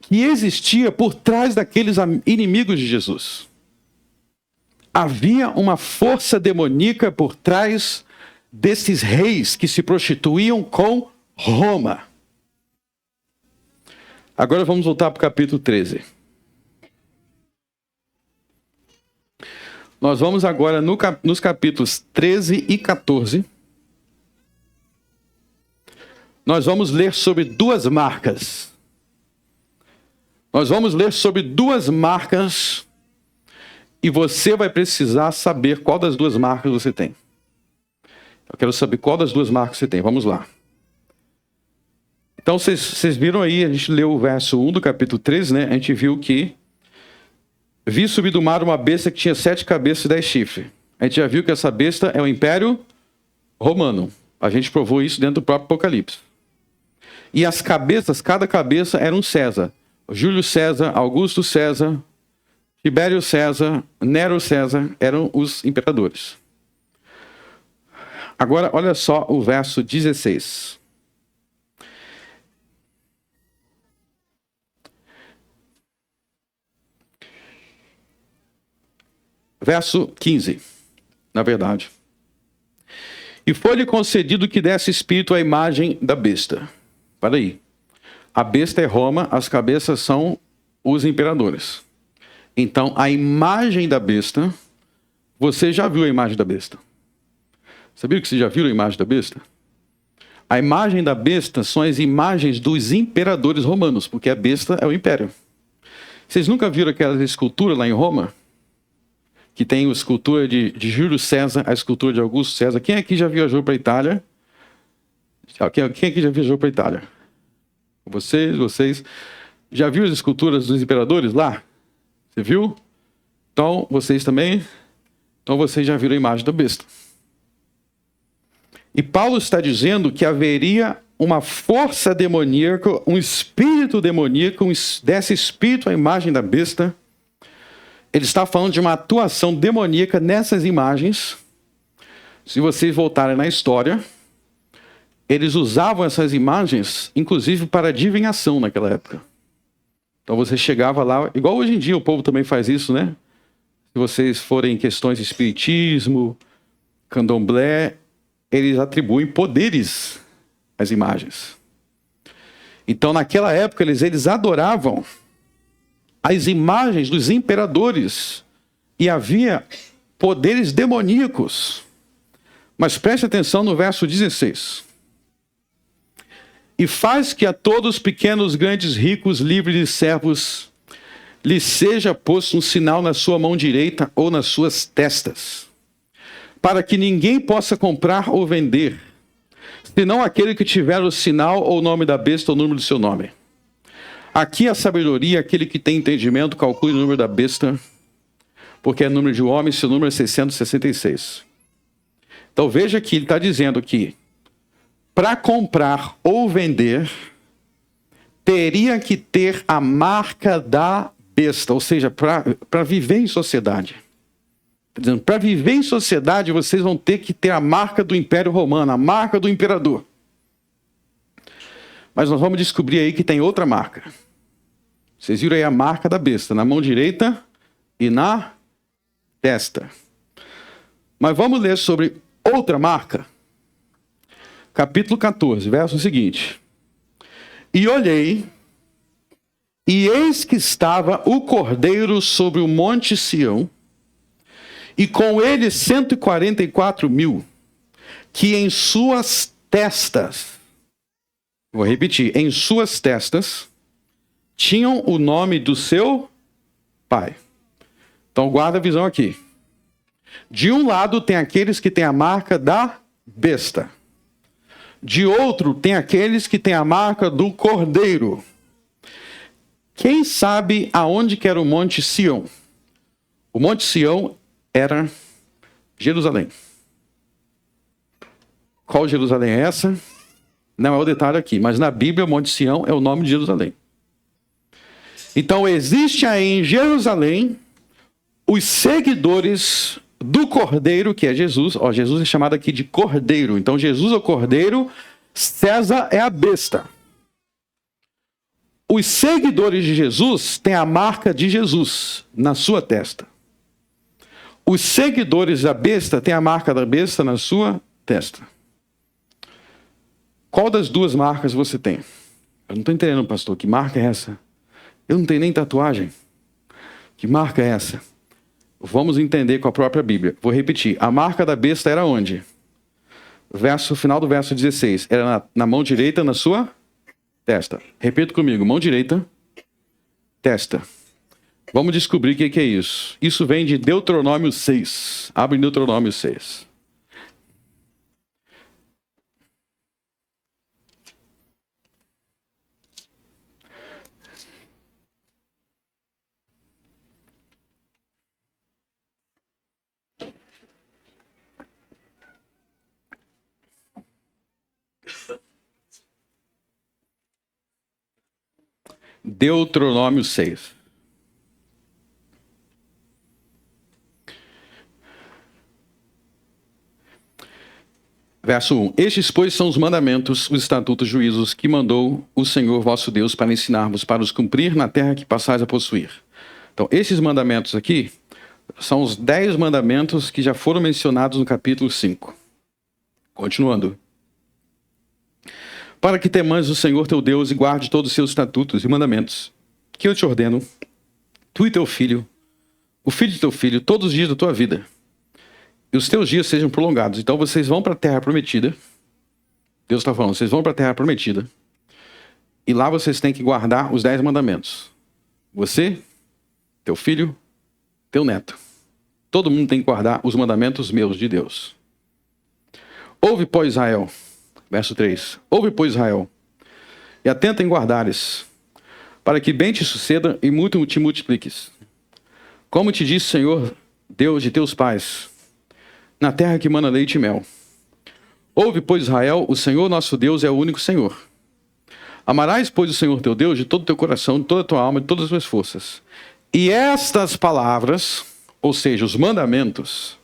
que existia por trás daqueles inimigos de Jesus. Havia uma força demoníaca por trás desses reis que se prostituíam com Roma. Agora vamos voltar para o capítulo 13. Nós vamos agora nos capítulos 13 e 14. Nós vamos ler sobre 2 marcas. Nós vamos ler sobre 2 marcas e você vai precisar saber qual das 2 marcas você tem. Eu quero saber qual das 2 marcas você tem. Vamos lá. Então, vocês viram aí, a gente leu o verso 1 do capítulo 13, né? A gente viu que vi subir do mar uma besta que tinha 7 cabeças e 10 chifres. A gente já viu que essa besta é o Império Romano. A gente provou isso dentro do próprio Apocalipse. E as cabeças, cada cabeça era um César. Júlio César, Augusto César, Tibério César, Nero César eram os imperadores. Agora, olha só o verso 16. Verso 15, na verdade. E foi-lhe concedido que desse espírito à imagem da besta. Para aí. A besta é Roma, as cabeças são os imperadores. Então, a imagem da besta, você já viu a imagem da besta? Sabia que você já viu a imagem da besta? A imagem da besta são as imagens dos imperadores romanos, porque a besta é o império. Vocês nunca viram aquela escultura lá em Roma? Que tem a escultura de Júlio César, a escultura de Augusto César. Quem aqui já viajou para a Itália? Quem aqui já viajou para a Itália? Vocês. Já viu as esculturas dos imperadores lá? Você viu? Então, vocês também? Então, vocês já viram a imagem da besta. E Paulo está dizendo que haveria uma força demoníaca, um espírito demoníaco, desse espírito à imagem da besta. Ele está falando de uma atuação demoníaca nessas imagens. Se vocês voltarem na história, eles usavam essas imagens, inclusive para adivinhação naquela época. Então você chegava lá, igual hoje em dia o povo também faz isso, né? Se vocês forem em questões de espiritismo, candomblé, eles atribuem poderes às imagens. Então naquela época eles adoravam as imagens dos imperadores e havia poderes demoníacos. Mas preste atenção no verso 16. E faz que a todos pequenos, grandes, ricos, livres e servos lhe seja posto um sinal na sua mão direita ou nas suas testas, para que ninguém possa comprar ou vender, senão aquele que tiver o sinal ou o nome da besta ou o número do seu nome. Aqui a sabedoria, aquele que tem entendimento, calcule o número da besta, porque é número de homem, seu número é 666. Então veja que ele está dizendo que para comprar ou vender, teria que ter a marca da besta, ou seja, para viver em sociedade. Para viver em sociedade, vocês vão ter que ter a marca do Império Romano, a marca do imperador. Mas nós vamos descobrir aí que tem outra marca. Vocês viram aí a marca da besta, na mão direita e na testa. Mas vamos ler sobre outra marca. Capítulo 14, verso seguinte. E olhei, e eis que estava o Cordeiro sobre o monte Sião, e com ele 144.000, que em suas testas, vou repetir, em suas testas, tinham o nome do seu pai. Então guarda a visão aqui. De um lado tem aqueles que têm a marca da besta. De outro tem aqueles que têm a marca do Cordeiro. Quem sabe aonde que era o Monte Sião? O Monte Sião era Jerusalém. Qual Jerusalém é essa? Não é o detalhe aqui, mas na Bíblia o Monte Sião é o nome de Jerusalém. Então existe aí em Jerusalém os seguidores do Cordeiro, que é Jesus. Ó, Jesus é chamado aqui de Cordeiro. Então Jesus é o Cordeiro, César é a besta. Os seguidores de Jesus têm a marca de Jesus na sua testa. Os seguidores da besta têm a marca da besta na sua testa. Qual das duas marcas você tem? Eu não estou entendendo, pastor. Que marca é essa? Eu não tenho nem tatuagem. Que marca é essa? Vamos entender com a própria Bíblia. Vou repetir. A marca da besta era onde? Final do verso 16. Era na mão direita, na sua testa. Repita comigo. Mão direita, testa. Vamos descobrir o que é isso. Isso vem de Deuteronômio 6. Abre Deuteronômio 6. Deuteronômio 6. Verso 1. Estes, pois, são os mandamentos, os estatutos, juízos que mandou o Senhor vosso Deus para ensinar-vos, para os cumprir na terra que passais a possuir. Então, esses mandamentos aqui são os 10 mandamentos que já foram mencionados no capítulo 5. Continuando. Para que temais o Senhor teu Deus e guarde todos os seus estatutos e mandamentos, que eu te ordeno, tu e teu filho, o filho de teu filho, todos os dias da tua vida, e os teus dias sejam prolongados. Então vocês vão para a terra prometida. Deus está falando, vocês vão para a terra prometida. E lá vocês têm que guardar os 10 mandamentos. Você, teu filho, teu neto. Todo mundo tem que guardar os mandamentos meus de Deus. Ouve, pois, Israel. Verso 3. Ouve, pois, Israel. E atenta em guardares, para que bem te suceda e muito te multipliques. Como te disse o Senhor, Deus de teus pais, na terra que mana leite e mel. Ouve, pois, Israel, o Senhor nosso Deus é o único Senhor. Amarás, pois, o Senhor teu Deus de todo o teu coração, de toda a tua alma, de todas as tuas forças. E estas palavras, ou seja, os mandamentos,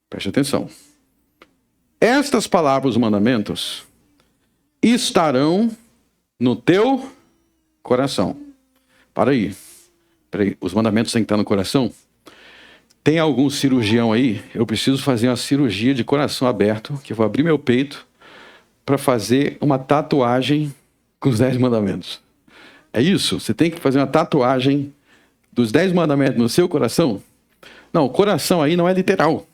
preste atenção. Estas palavras, os mandamentos, estarão no teu coração. Para aí. Os mandamentos têm que estar no coração? Tem algum cirurgião aí? Eu preciso fazer uma cirurgia de coração aberto, que eu vou abrir meu peito para fazer uma tatuagem com os 10 mandamentos. É isso? Você tem que fazer uma tatuagem dos 10 mandamentos no seu coração? Não, o coração aí não é literal.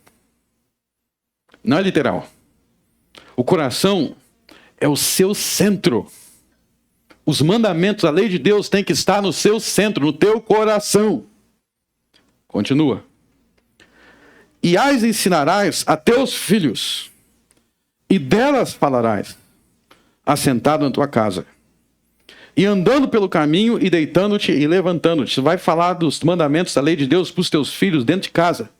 Não é literal. O coração é o seu centro. Os mandamentos, a lei de Deus tem que estar no seu centro, no teu coração. Continua. E as ensinarás a teus filhos, e delas falarás, assentado na tua casa, e andando pelo caminho, e deitando-te e levantando-te. Você vai falar dos mandamentos da lei de Deus para os teus filhos dentro de casa.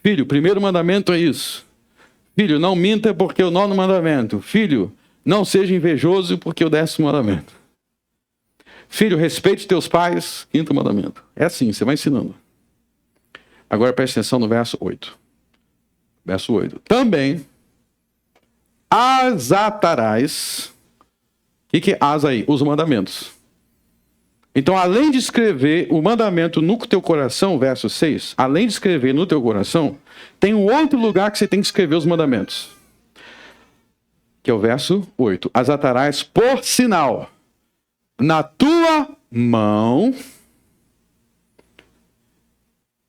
Filho, o primeiro mandamento é isso. Filho, não minta porque é o 9º mandamento. Filho, não seja invejoso porque é o 10º mandamento. Filho, respeite teus pais, 5º mandamento. É assim, você vai ensinando. Agora preste atenção no verso 8. Verso 8. Também as atarás. O que é as aí? Os mandamentos. Então, além de escrever o mandamento no teu coração, verso 6, além de escrever no teu coração, tem um outro lugar que você tem que escrever os mandamentos. Que é o verso 8. As atarás por sinal na tua mão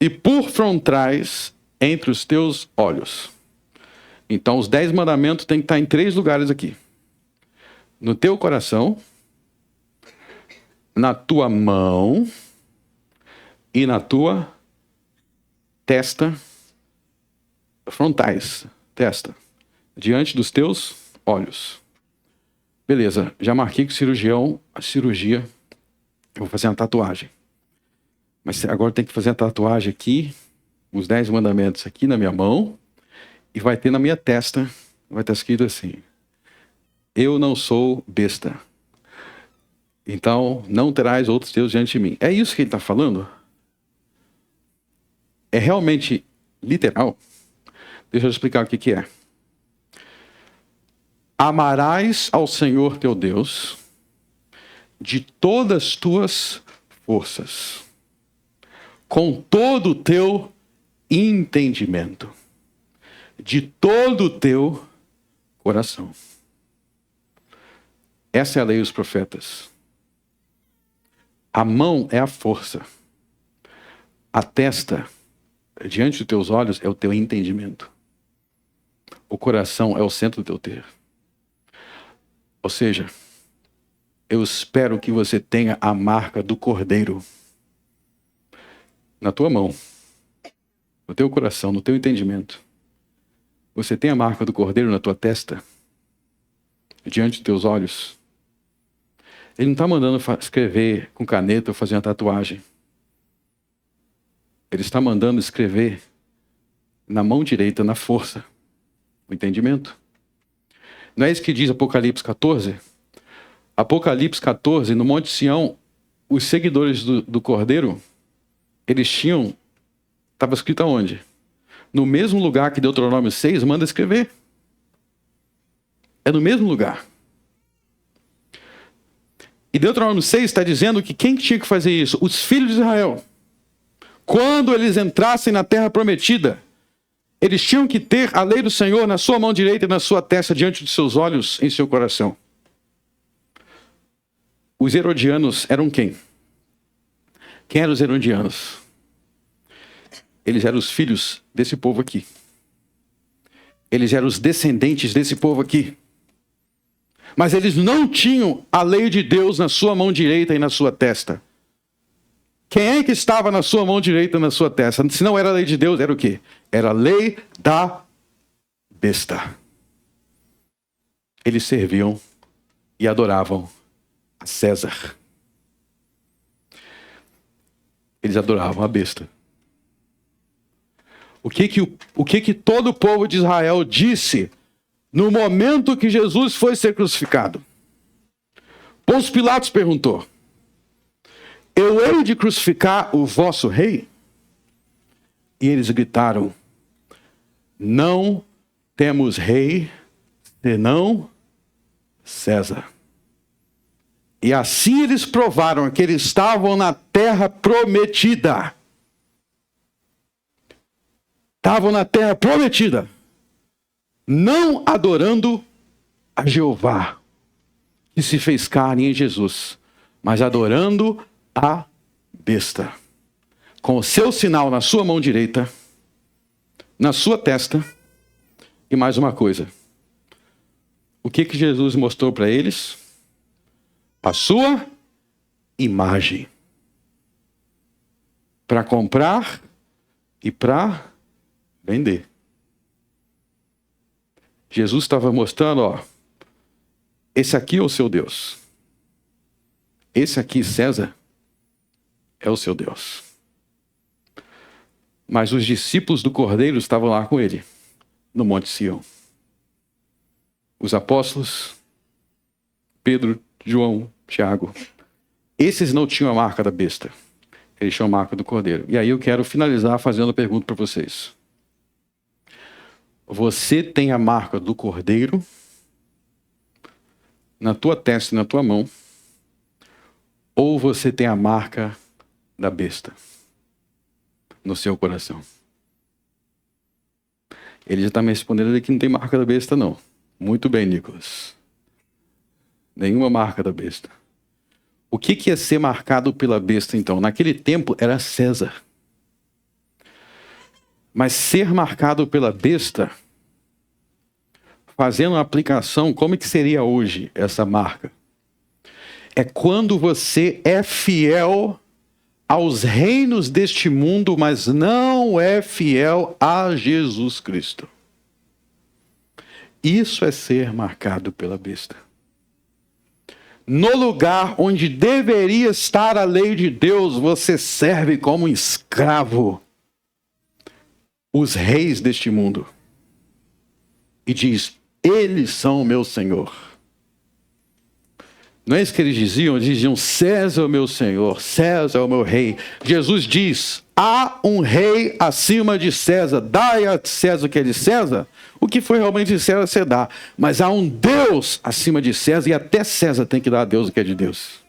e por frontais entre os teus olhos. Então, os 10 mandamentos têm que estar em 3 lugares aqui. No teu coração, na tua mão e na tua testa, frontais, testa, diante dos teus olhos. Beleza, já marquei com o cirurgião, a cirurgia, eu vou fazer uma tatuagem. Mas agora tem que fazer a tatuagem aqui, os 10 mandamentos aqui na minha mão, e vai ter na minha testa, vai estar escrito assim: eu não sou besta. Então, não terás outros deuses diante de mim. É isso que ele está falando? É realmente literal? Deixa eu explicar o que é. Amarás ao Senhor teu Deus de todas as tuas forças, com todo o teu entendimento, de todo o teu coração. Essa é a lei dos profetas. A mão é a força. A testa, diante dos teus olhos, é o teu entendimento. O coração é o centro do teu ter. Ou seja, eu espero que você tenha a marca do Cordeiro na tua mão, no teu coração, no teu entendimento. Você tem a marca do Cordeiro na tua testa, diante dos teus olhos. Ele não está mandando escrever com caneta ou fazer uma tatuagem. Ele está mandando escrever na mão direita, na força, o entendimento. Não é isso que diz Apocalipse 14? Apocalipse 14, no Monte Sião, os seguidores do Cordeiro, eles tinham, estava escrito aonde? No mesmo lugar que Deuteronômio 6 manda escrever. É no mesmo lugar. E Deuteronômio 6 está dizendo que quem tinha que fazer isso? Os filhos de Israel. Quando eles entrassem na terra prometida, eles tinham que ter a lei do Senhor na sua mão direita e na sua testa, diante de seus olhos, em seu coração. Os herodianos eram quem? Quem eram os herodianos? Eles eram os filhos desse povo aqui. Eles eram os descendentes desse povo aqui. Mas eles não tinham a lei de Deus na sua mão direita e na sua testa. Quem é que estava na sua mão direita e na sua testa? Se não era a lei de Deus, era o quê? Era a lei da besta. Eles serviam e adoravam a César. Eles adoravam a besta. O que todo o povo de Israel disse no momento que Jesus foi ser crucificado? Pôncio Pilatos perguntou: eu hei de crucificar o vosso rei? E eles gritaram: não temos rei senão César. E assim eles provaram que eles estavam na terra prometida. Estavam na terra prometida, não adorando a Jeová, que se fez carne em Jesus, mas adorando a besta, com o seu sinal na sua mão direita, na sua testa, e mais uma coisa. O que Jesus mostrou para eles? A sua imagem. Para comprar e para vender. Jesus estava mostrando, ó, esse aqui é o seu Deus. Esse aqui, César, é o seu Deus. Mas os discípulos do Cordeiro estavam lá com ele, no Monte Sião. Os apóstolos, Pedro, João, Tiago, esses não tinham a marca da besta. Eles tinham a marca do Cordeiro. E aí eu quero finalizar fazendo a pergunta para vocês. Você tem a marca do Cordeiro na tua testa e na tua mão, ou você tem a marca da besta no seu coração? Ele já está me respondendo que não tem marca da besta, não. Muito bem, Nicolas. Nenhuma marca da besta. O que é ser marcado pela besta, então? Naquele tempo era César. Mas ser marcado pela besta, fazendo uma aplicação, como que seria hoje essa marca? É quando você é fiel aos reinos deste mundo, mas não é fiel a Jesus Cristo. Isso é ser marcado pela besta. No lugar onde deveria estar a lei de Deus, você serve como um escravo os reis deste mundo. E diz: eles são o meu Senhor. Não é isso que eles diziam? Eles diziam: César é o meu Senhor, César é o meu rei. Jesus diz: há um rei acima de César. Dai a César o que é de César. O que foi realmente de César, você dá. Mas há um Deus acima de César, e até César tem que dar a Deus o que é de Deus.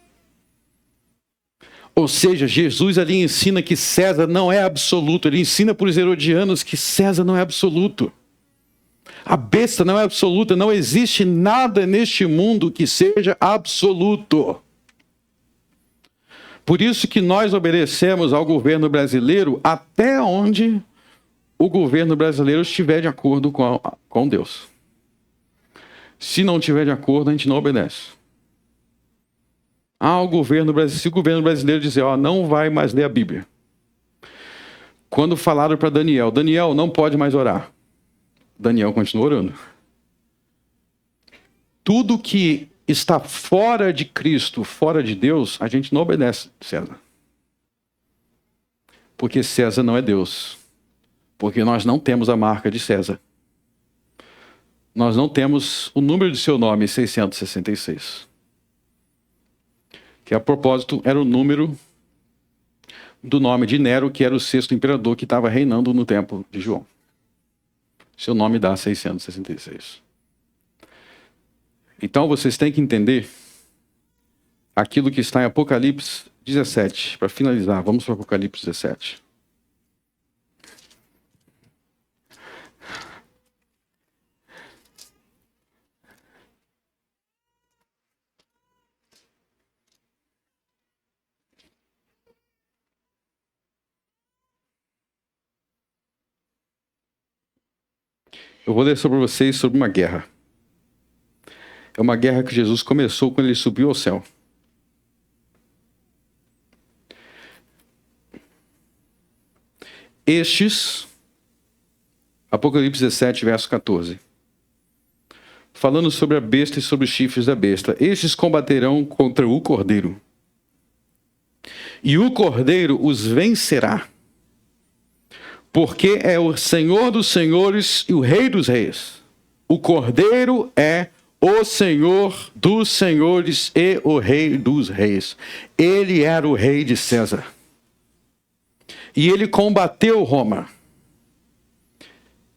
Ou seja, Jesus ali ensina que César não é absoluto. Ele ensina para os herodianos que César não é absoluto. A besta não é absoluta. Não existe nada neste mundo que seja absoluto. Por isso que nós obedecemos ao governo brasileiro até onde o governo brasileiro estiver de acordo com Deus. Se não estiver de acordo, a gente não obedece. Se o governo brasileiro dizer: não vai mais ler a Bíblia. Quando falaram para Daniel: Daniel, não pode mais orar. Daniel continua orando. Tudo que está fora de Cristo, fora de Deus, a gente não obedece, César. Porque César não é Deus. Porque nós não temos a marca de César. Nós não temos o número de seu nome, 666. Que a propósito era o número do nome de Nero, que era o 6º imperador que estava reinando no tempo de João. Seu nome dá 666. Então vocês têm que entender aquilo que está em Apocalipse 17. Para finalizar, vamos para Apocalipse 17. Eu vou ler sobre vocês sobre uma guerra. É uma guerra que Jesus começou quando ele subiu ao céu. Estes, Apocalipse 17, verso 14. Falando sobre a besta e sobre os chifres da besta. Estes combaterão contra o Cordeiro. E o Cordeiro os vencerá. Porque é o Senhor dos senhores e o Rei dos reis. O Cordeiro é o Senhor dos senhores e o Rei dos reis. Ele era o rei de César. E ele combateu Roma.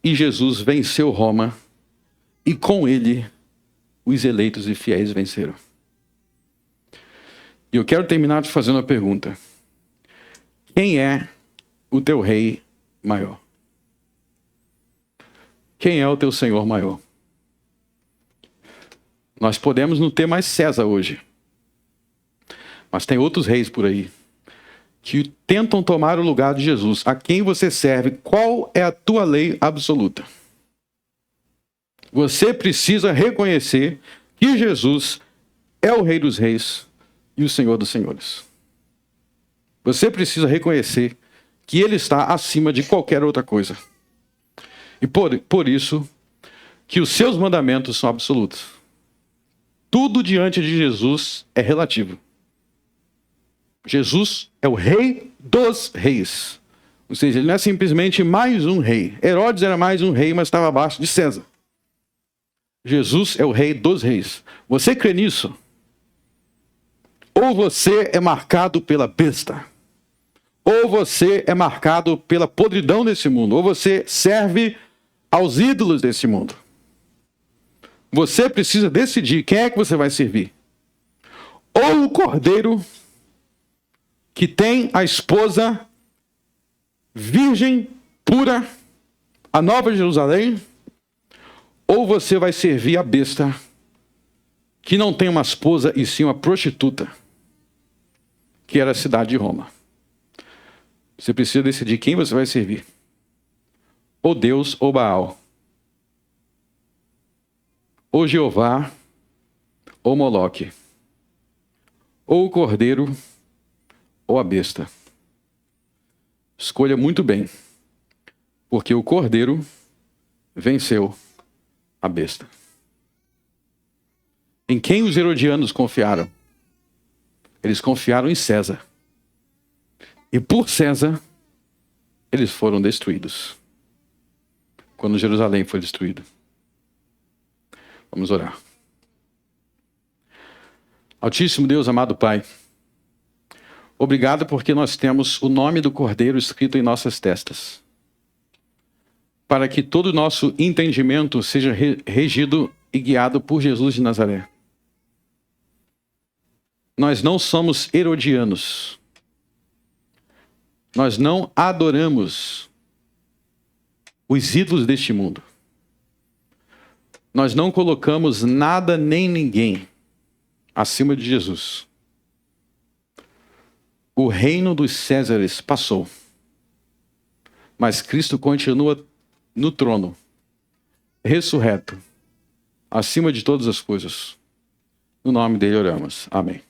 E Jesus venceu Roma. E com ele, os eleitos e fiéis venceram. E eu quero terminar te fazendo uma pergunta. Quem é o teu rei maior? Quem é o teu Senhor maior? Nós podemos não ter mais César hoje. Mas tem outros reis por aí que tentam tomar o lugar de Jesus. A quem você serve? Qual é a tua lei absoluta? Você precisa reconhecer que Jesus é o Rei dos reis e o Senhor dos senhores. Você precisa reconhecer que ele está acima de qualquer outra coisa. E por isso que os seus mandamentos são absolutos. Tudo diante de Jesus é relativo. Jesus é o Rei dos reis. Ou seja, ele não é simplesmente mais um rei. Herodes era mais um rei, mas estava abaixo de César. Jesus é o Rei dos reis. Você crê nisso? Ou você é marcado pela besta, ou você é marcado pela podridão desse mundo, ou você serve aos ídolos desse mundo. Você precisa decidir quem é que você vai servir. Ou o Cordeiro, que tem a esposa virgem, pura, a Nova Jerusalém, ou você vai servir a besta, que não tem uma esposa e sim uma prostituta, que era a cidade de Roma. Você precisa decidir quem você vai servir. Ou Deus ou Baal. Ou Jeová ou Moloque. Ou o Cordeiro ou a besta. Escolha muito bem, porque o Cordeiro venceu a besta. Em quem os herodianos confiaram? Eles confiaram em César. E por César, eles foram destruídos. Quando Jerusalém foi destruída. Vamos orar. Altíssimo Deus, amado Pai, obrigado porque nós temos o nome do Cordeiro escrito em nossas testas. Para que todo o nosso entendimento seja regido e guiado por Jesus de Nazaré. Nós não somos herodianos. Nós não adoramos os ídolos deste mundo. Nós não colocamos nada nem ninguém acima de Jesus. O reino dos Césares passou, mas Cristo continua no trono, ressurreto, acima de todas as coisas. No nome dele oramos. Amém.